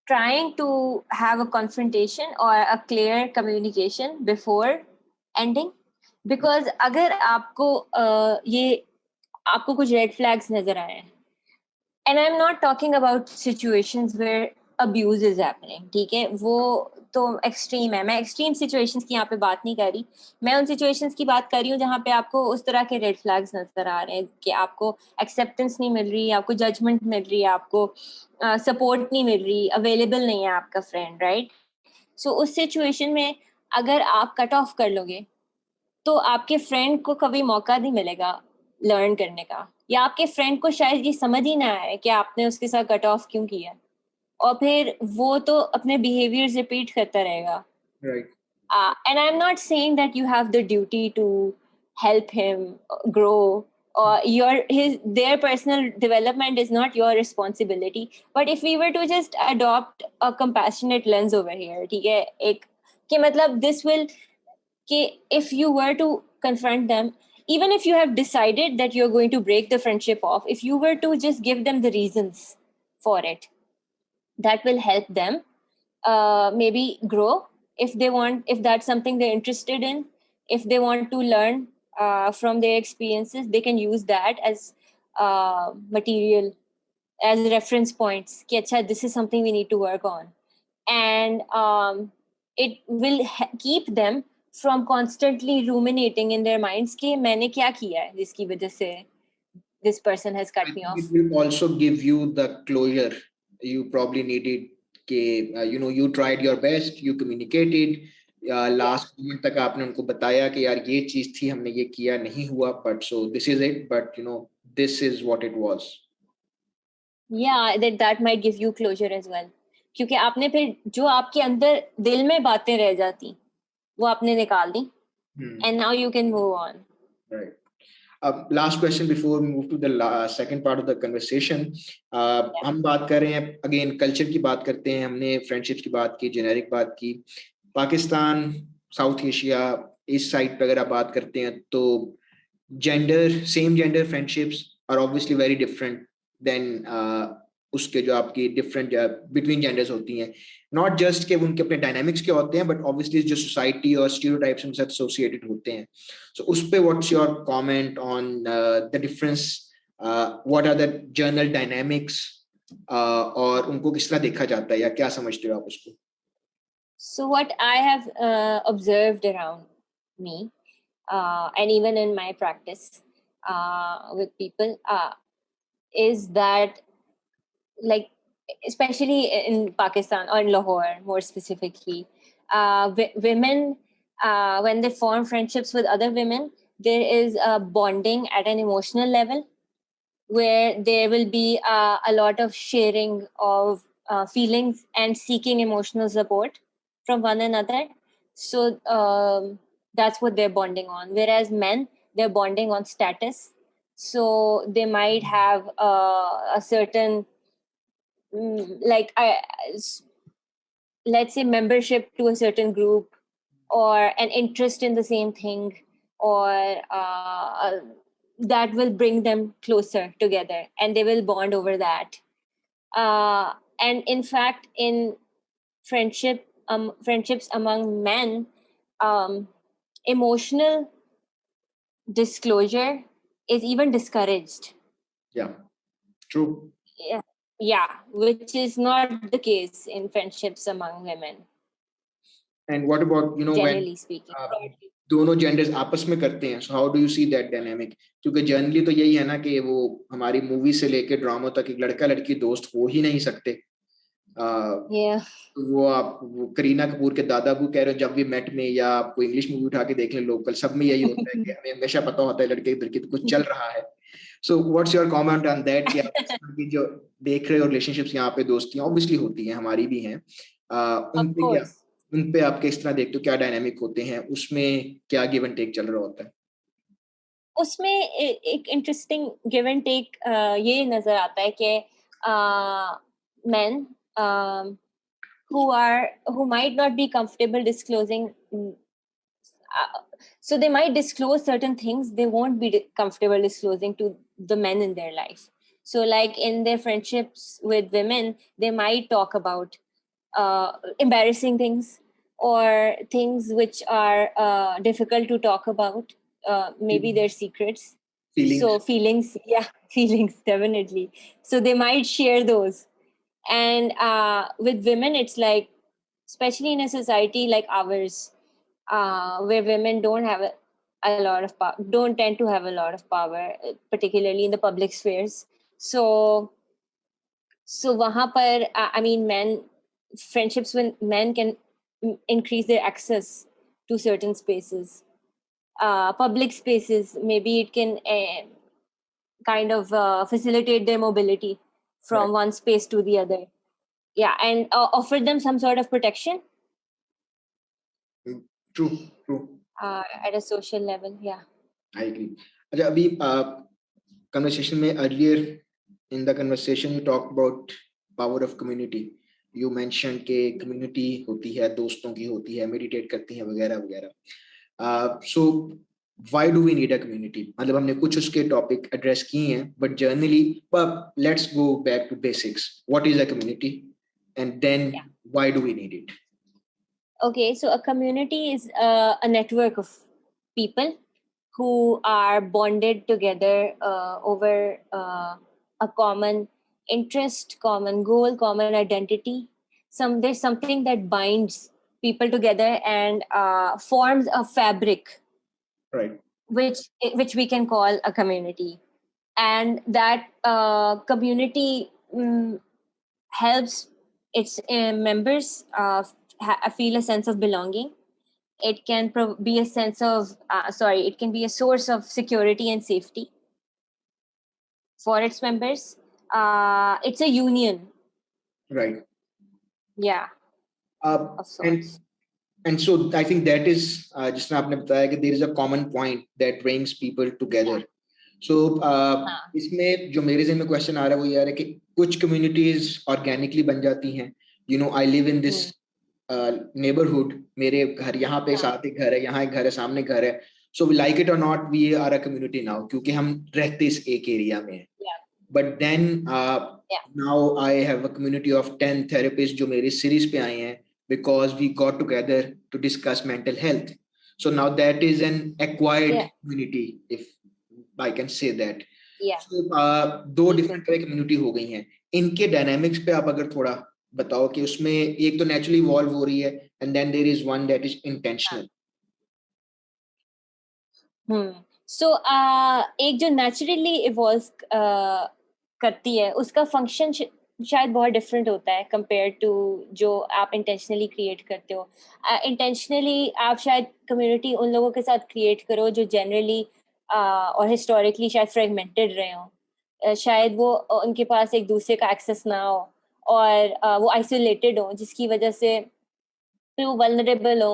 [SPEAKER 2] trying to have a confrontation or a clear communication before ending. Because अगर आपको कुछ red flags नजर आए, and I'm not talking about situations where abuse is happening, ठीक है, वो तो extreme है, मैं एक्सट्रीम सिचुएशंस की यहाँ पे बात नहीं कर रही, मैं उन सिचुएशंस की बात कर रही हूँ जहाँ पे आपको उस तरह के रेड फ्लैग्स नजर आ रहे हैं कि आपको एक्सेप्टेंस नहीं मिल रही, आपको जजमेंट मिल रही है, आपको सपोर्ट नहीं मिल रही, अवेलेबल नहीं है आपका फ्रेंड, राइट? सो उस सिचुएशन में अगर आप कट ऑफ कर लोगे तो आपके फ्रेंड को कभी मौका नहीं मिलेगा लर्न करने का, या आपके फ्रेंड को शायद ये समझ ही ना आए कि आपने उसके साथ कट ऑफ क्यों किया, और फिर वो तो अपने बिहेवियर्स रिपीट करता रहेगा.
[SPEAKER 1] Right.
[SPEAKER 2] And I'm not saying that you have the duty to help him grow, or their personal development is not your responsibility. But if we were to just adopt a compassionate lens over here, ठीक है, कि मतलब this will, कि if you were to confront them, even if you have decided that you're going to break the friendship off, if you were to just give them the reasons for it, that will help them maybe grow. If that's something they're interested in, if they want to learn from their experiences, they can use that as material, as reference points. Ki, Achha, this is something we need to work on. And it will keep them from constantly ruminating in their minds कि मैंने क्या किया है जिसकी वजह से this person has cut me off.
[SPEAKER 1] It will also give you the closure you probably needed. You tried your best, you communicated, last moment तक आपने उनको बताया कि यार ये चीज थी, हमने ये किया, नहीं हुआ, but so this is it, but this is what it was.
[SPEAKER 2] Yeah, that might give you closure as well. क्योंकि आपने फिर जो आपके अंदर दिल में बातें रह जाती वो आपने निकाल दी, and now you can move on.
[SPEAKER 1] Right. Last question before we move to the second part of the conversation. हम बात कर रहे हैं, again culture की बात करते हैं, हमने friendships की बात की, generic बात की, पाकिस्तान, साउथ एशिया, इस साइड पे अगर आप बात करते हैं तो same gender friendships are obviously very different than उसके जो आपकी different between genders होती हैं. Not just कि उनके अपने dynamics क्या होते हैं, but obviously जो society और stereotypes उनके साथ associated होते हैं. So उस पे what's your comment on the difference? What are the general dynamics? और उनको किस तरह देखा जाता है, या क्या समझते हो आप उसको?
[SPEAKER 2] So what I have observed around me, and even in my practice with people, is that, like, especially in Pakistan or in Lahore more specifically, women, when they form friendships with other women, there is a bonding at an emotional level where there will be a lot of sharing of feelings and seeking emotional support from one another. So that's what they're bonding on. Whereas men, they're bonding on status. So they might have a certain, let's say, membership to a certain group, or an interest in the same thing, or that will bring them closer together, and they will bond over that. And in fact, in friendships among men, emotional disclosure is even discouraged.
[SPEAKER 1] Yeah, true.
[SPEAKER 2] Yeah, which is not the case in friendships among women.
[SPEAKER 1] And what about,
[SPEAKER 2] generally speaking?
[SPEAKER 1] दोनों genders आपस में करते हैं. So how do you see that dynamic? क्योंकि generally तो यही है ना कि वो हमारी मूवी से लेके ड्रामा तक एक लड़का लड़की दोस्त हो ही नहीं सकते.
[SPEAKER 2] Yeah.
[SPEAKER 1] वो आप वो करीना कपूर के दादा अबू कह रहे हो, जब वी मेट में, या आपको इंग्लिश मूवी उठा के देख लें लोकल, सब में यही होता है कि हमें हमेशा पता होता है लड़के लड़की तो कुछ चल रहा है. So what's your comment on that कि आप इस तरह की जो देख रहे हो रिलेशनशिप्स यहाँ पे, दोस्तियां ऑब्वियसली होती हैं, हमारी भी हैं, उन
[SPEAKER 2] Of
[SPEAKER 1] पे क्या,
[SPEAKER 2] course.
[SPEAKER 1] उन पे आप किस तरह देखते हो, क्या डायनामिक होते हैं उसमें, क्या गिव एंड टेक चल रहा होता है?
[SPEAKER 2] उसमें एक इंटरेस्टिंग गिव एंड टेक ये नजर आता है कि men who might not be comfortable disclosing, so they might disclose certain things they won't be comfortable disclosing to the men in their life. So like in their friendships with women, they might talk about embarrassing things or things which are difficult to talk about, maybe their secrets.
[SPEAKER 1] Feelings.
[SPEAKER 2] So feelings, yeah, feelings, definitely. So they might share those. And with women, it's like, especially in a society like ours, where women don't have a lot of power, don't tend to have a lot of power, particularly in the public spheres. So wahan par, I mean, friendships with men can increase their access to certain spaces, public spaces. Maybe it can kind of facilitate their mobility from one space to the other. Yeah, and offer them some sort of protection
[SPEAKER 1] true.
[SPEAKER 2] at a social level. Yeah.
[SPEAKER 1] I agree. अच्छा, अभी conversation में earlier in the conversation you talked about power of community. You mentioned कि community होती है, दोस्तों की होती है, meditate करती हैं वगैरह वगैरह. So why do we need a community? मतलब हमने कुछ उसके टॉपिक एड्रेस किए हैं, but generally, but let's go back to basics. What is a community, and then why do we need it?
[SPEAKER 2] Okay, so a community is a network of people who are bonded together over a common interest, common goal, common identity. There's something that binds people together and forms a fabric,
[SPEAKER 1] Right.
[SPEAKER 2] which we can call a community. And that community helps its members feel a sense of belonging. It can be a sense of it can be a source of security and safety for its members. It's a union.
[SPEAKER 1] Right.
[SPEAKER 2] Yeah, of
[SPEAKER 1] And
[SPEAKER 2] sorts.
[SPEAKER 1] so I think that is जिसमें आपने बताया कि there is a common point that brings people together. So इसमें जो मेरे ज़हन में question आ रहा है वो ये आ रहा है कि कुछ communities organically बन जाती हैं. You know, I live in this neighborhood. मेरे घर यहाँ पे साथ एक घर है, यहाँ एक घर है, सामने घर है. So we like it or not, we are a community now क्योंकि हम रहते इस एक एरिया में हैं. But then now I have a community of 10 therapists जो मेरी सीरीज पे आए हैं because we got together to discuss mental health. So now that is an acquired community, if I can say that. So दो different तरह की community हो गई हैं. इनके dynamics पे आप अगर थोड़ा बताओ कि उसमें एक तो naturally evolve हो रही है and then there is one that is intentional.
[SPEAKER 2] So एक जो naturally evolve करती है उसका फंक्शन शायद बहुत डिफरेंट होता है कंपेयर टू जो आप इंटेंशनली क्रिएट करते हो. इंटेंशनली आप शायद कम्युनिटी उन लोगों के साथ क्रिएट करो जो जनरली और हिस्टोरिकली शायद फ्रेगमेंटेड रहे हों. शायद वो उनके पास एक दूसरे का एक्सेस ना हो और वो आइसोलेटेड हो जिसकी वजह से वो वल्नरेबल हो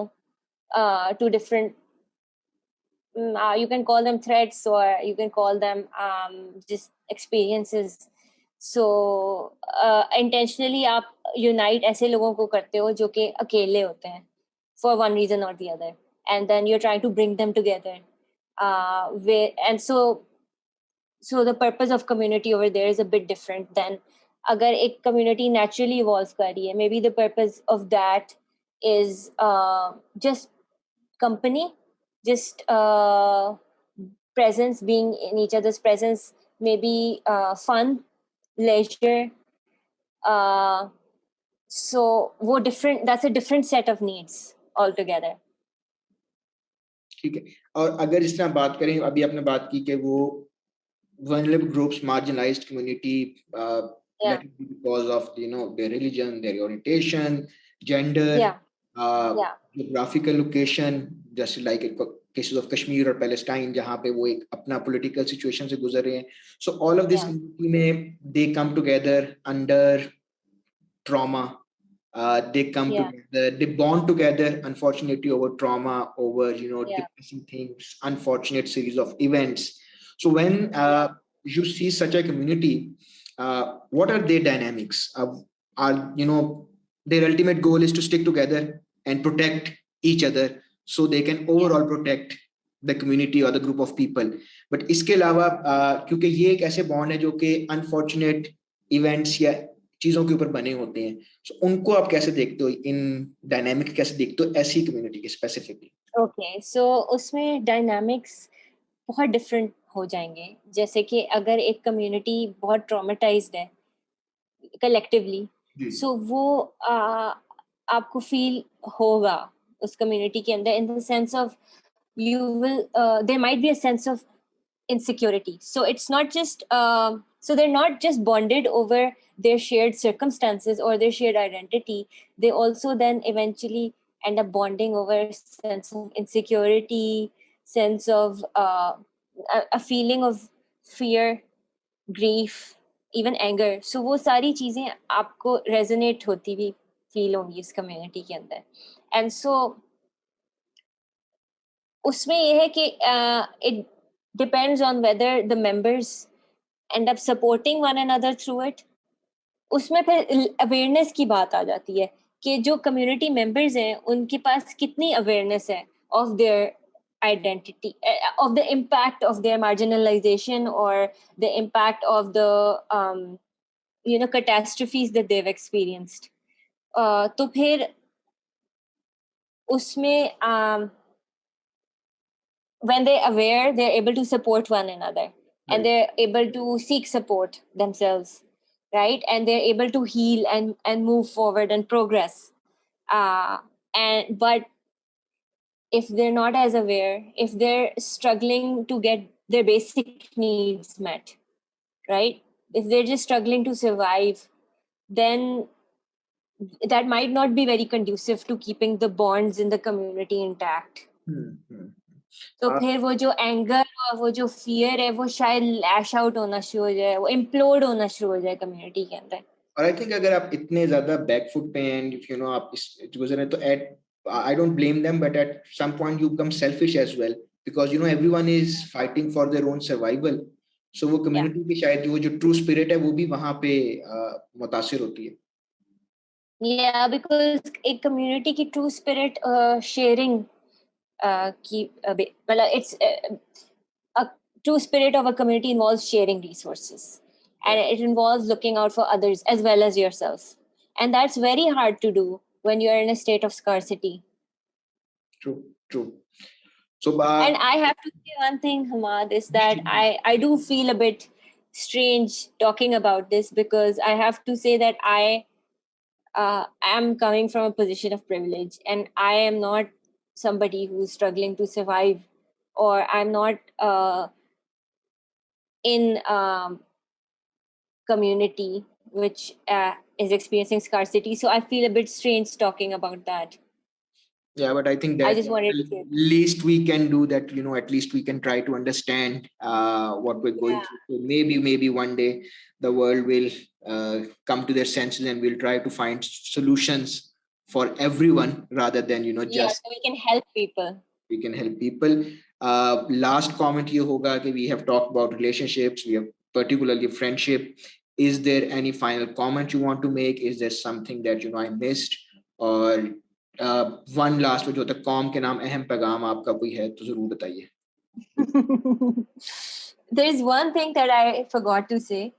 [SPEAKER 2] to different, you can call them threats or you can call them just experiences. So intentionally आप unite ऐसे लोगों को करते हो जो कि अकेले होते हैं for one reason or the other, and then you're trying to bring them together. And so the purpose of community over there is a bit different than अगर एक community naturally evolve कर रही है. Maybe the purpose of that is just company, just presence, being in each other's presence, maybe fun, leisure. So that's a different set of needs altogether.
[SPEAKER 1] ठीक है. और अगर इस तरह बात करें, अभी आपने बात की कि वो vulnerable groups, marginalized community,
[SPEAKER 2] Yeah.
[SPEAKER 1] let it be because of their religion, their orientation, gender,
[SPEAKER 2] Yeah. Yeah.
[SPEAKER 1] geographical location, just like in cases of Kashmir or Palestine, जहाँ पे वो एक अपना political situation से गुजर रहे हैं. So all of this
[SPEAKER 2] Yeah.
[SPEAKER 1] community में they come together under trauma. They come
[SPEAKER 2] Yeah.
[SPEAKER 1] together, they bond together, unfortunately, over trauma, over
[SPEAKER 2] Yeah.
[SPEAKER 1] depressing things, unfortunate series of events. So when you see such a community, what are their dynamics? Are their ultimate goal is to stick together and protect each other, so they can overall protect the community or the group of people. But इसके अलावा क्योंकि ये एक ऐसे bond है जो कि unfortunate events या चीजों के ऊपर बने होते हैं, so उनको आप कैसे देखते हो, इन डायनामिक कैसे देखते हो ऐसी कम्युनिटी के स्पेसिफिकली?
[SPEAKER 2] ओके, सो उसमें डायनामिक्स बहुत डिफरेंट हो जाएंगे. जैसे कि अगर एक कम्युनिटी बहुत ट्रॉमेटाइज्ड है कलेक्टिवली, सो वो आपको फील होगा उस कम्युनिटी के अंदर, in the sense of you will there might be a sense of insecurity. So it's not just so they're not just bonded over their shared circumstances or their shared identity. They also then eventually end up bonding over sense of insecurity, sense of a feeling of fear, grief, even anger. So वो सारी चीजें आपको resonate होती भी feel होंगी इस community के अंदर. And so उसमें ये है कि it depends on whether the members end up supporting one another through it. उसमें फिर अवेयरनेस की बात आ जाती है कि जो कम्युनिटी मेंबर्स हैं उनके पास कितनी अवेयरनेस है of their identity, of the impact of their marginalization or the impact of the catastrophes that they've experienced. तो फिर उसमें when they're aware, they're able to support one another, and they're able to seek support themselves, right? And they're able to heal and move forward and progress. But if they're not as aware, if they're struggling to get their basic needs met, right? If they're just struggling to survive, then that might not be very conducive to keeping the bonds in the community intact. तो फिर वो जो anger और वो जो fear है वो शायद लैश आउट होना शुरू हो जाए, वो इम्प्लोड होना शुरू हो जाए कम्युनिटी के अंदर.
[SPEAKER 1] और आई थिंक अगर आप इतने ज्यादा बैकफुट पे हैं, इफ आप इस गुजरे, तो at I don't blame them, but at some point you become selfish as well, because everyone is fighting for their own survival. So वो कम्युनिटी की शायद वो जो ट्रू स्पिरिट है वो भी वहां पे मुतासिर होती है.
[SPEAKER 2] Yeah, because एक कम्युनिटी की ट्रू स्पिरिट शेयरिंग की मतलब it's a true spirit of a community involves sharing resources, and it involves looking out for others as well as yourself, and that's very hard to do when you're in a state of scarcity.
[SPEAKER 1] True. So
[SPEAKER 2] and I have to say one thing, Hamad, is that I do feel a bit strange talking about this, because I have to say that I am coming from a position of privilege, and I am not somebody who's struggling to survive, or I'm not in community which is experiencing scarcity. So I feel a bit strange talking about that.
[SPEAKER 1] Yeah, but I think
[SPEAKER 2] I
[SPEAKER 1] that
[SPEAKER 2] just wanted to say
[SPEAKER 1] least we can do that, at least we can try to understand what we're going through. So maybe one day the world will come to their senses, and we'll try to find solutions for everyone, rather than just
[SPEAKER 2] so we can help people.
[SPEAKER 1] We can help people. Last comment here hoga कि we have talked about relationships, we have particularly friendship. Is there any final comment you want to make? Is there something that I missed? Or one last, जो तक com के नाम अहम पैगाम आपका कोई है तो जरूर बताइए.
[SPEAKER 2] There is one thing that I forgot to say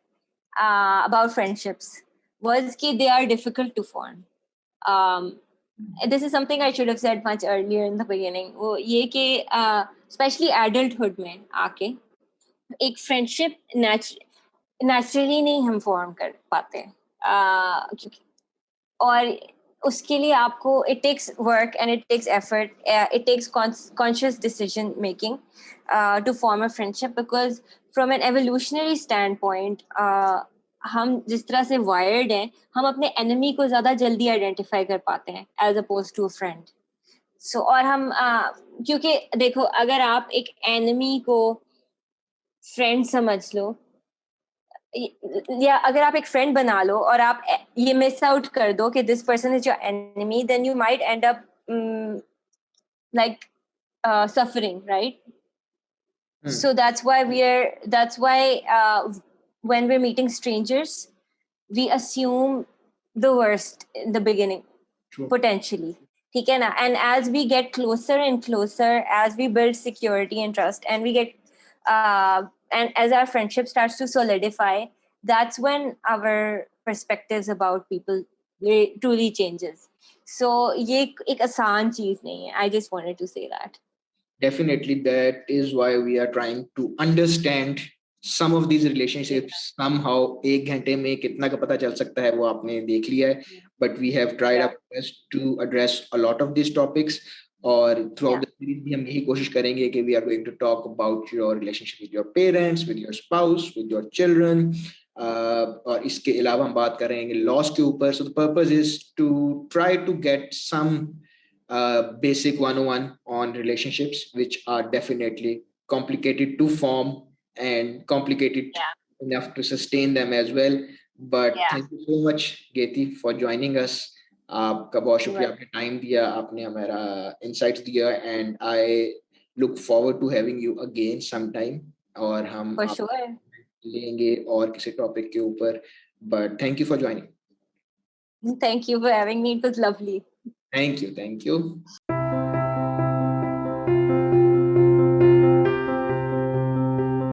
[SPEAKER 2] about friendships, was that they are difficult to form. This is something I should have said much earlier in the beginning. वो ये कि especially adulthood में आके एक friendship naturally नहीं हम form कर पाते, और उसके लिए आपको it takes work and it takes effort, it takes conscious decision making to form a friendship, because from an evolutionary standpoint हम जिस तरह से wired हैं, हम अपने enemy को ज़्यादा जल्दी identify कर पाते हैं as opposed to a friend. So और हम क्योंकि देखो, अगर आप एक enemy को friend समझ लो, या अगर आप एक फ्रेंड बना लो और आप ये मिस आउट कर दो कि this person is your enemy, then you might end up like suffering, right? So that's why when we're meeting strangers, we assume the worst in the beginning.
[SPEAKER 1] True.
[SPEAKER 2] Potentially, ठीक है ना? And as we get closer and closer, as we build security and trust, and we get and as our friendship starts to solidify, that's when our perspectives about people truly changes. So ये एक आसान चीज नहीं है. I just wanted to say that.
[SPEAKER 1] Definitely, that is why we are trying to understand some of these relationships. Somehow एक घंटे में कितना का पता चल सकता है वो आपने देख लिया है, but we have tried our best to address a lot of these topics. और throughout the series भी हम यही कोशिश करेंगे कि we are going to talk about your relationship with your parents, with your spouse, with your children. और इसके अलावा हम बात करेंगे लॉस के ऊपर. So the purpose is to try to get some basic 101 on relationships, which are definitely complicated to form and complicated enough to sustain them as well. But thank you so much, Geti, for joining us. आपका बहुत शुक्रिया, आपने time दिया, आपने हमारा insights दिया, and I look forward to having you again sometime. और हम लेंगे और किसी टॉपिक के ऊपर. But thank you for joining.
[SPEAKER 2] Thank you for having me. It was lovely.
[SPEAKER 1] Thank you.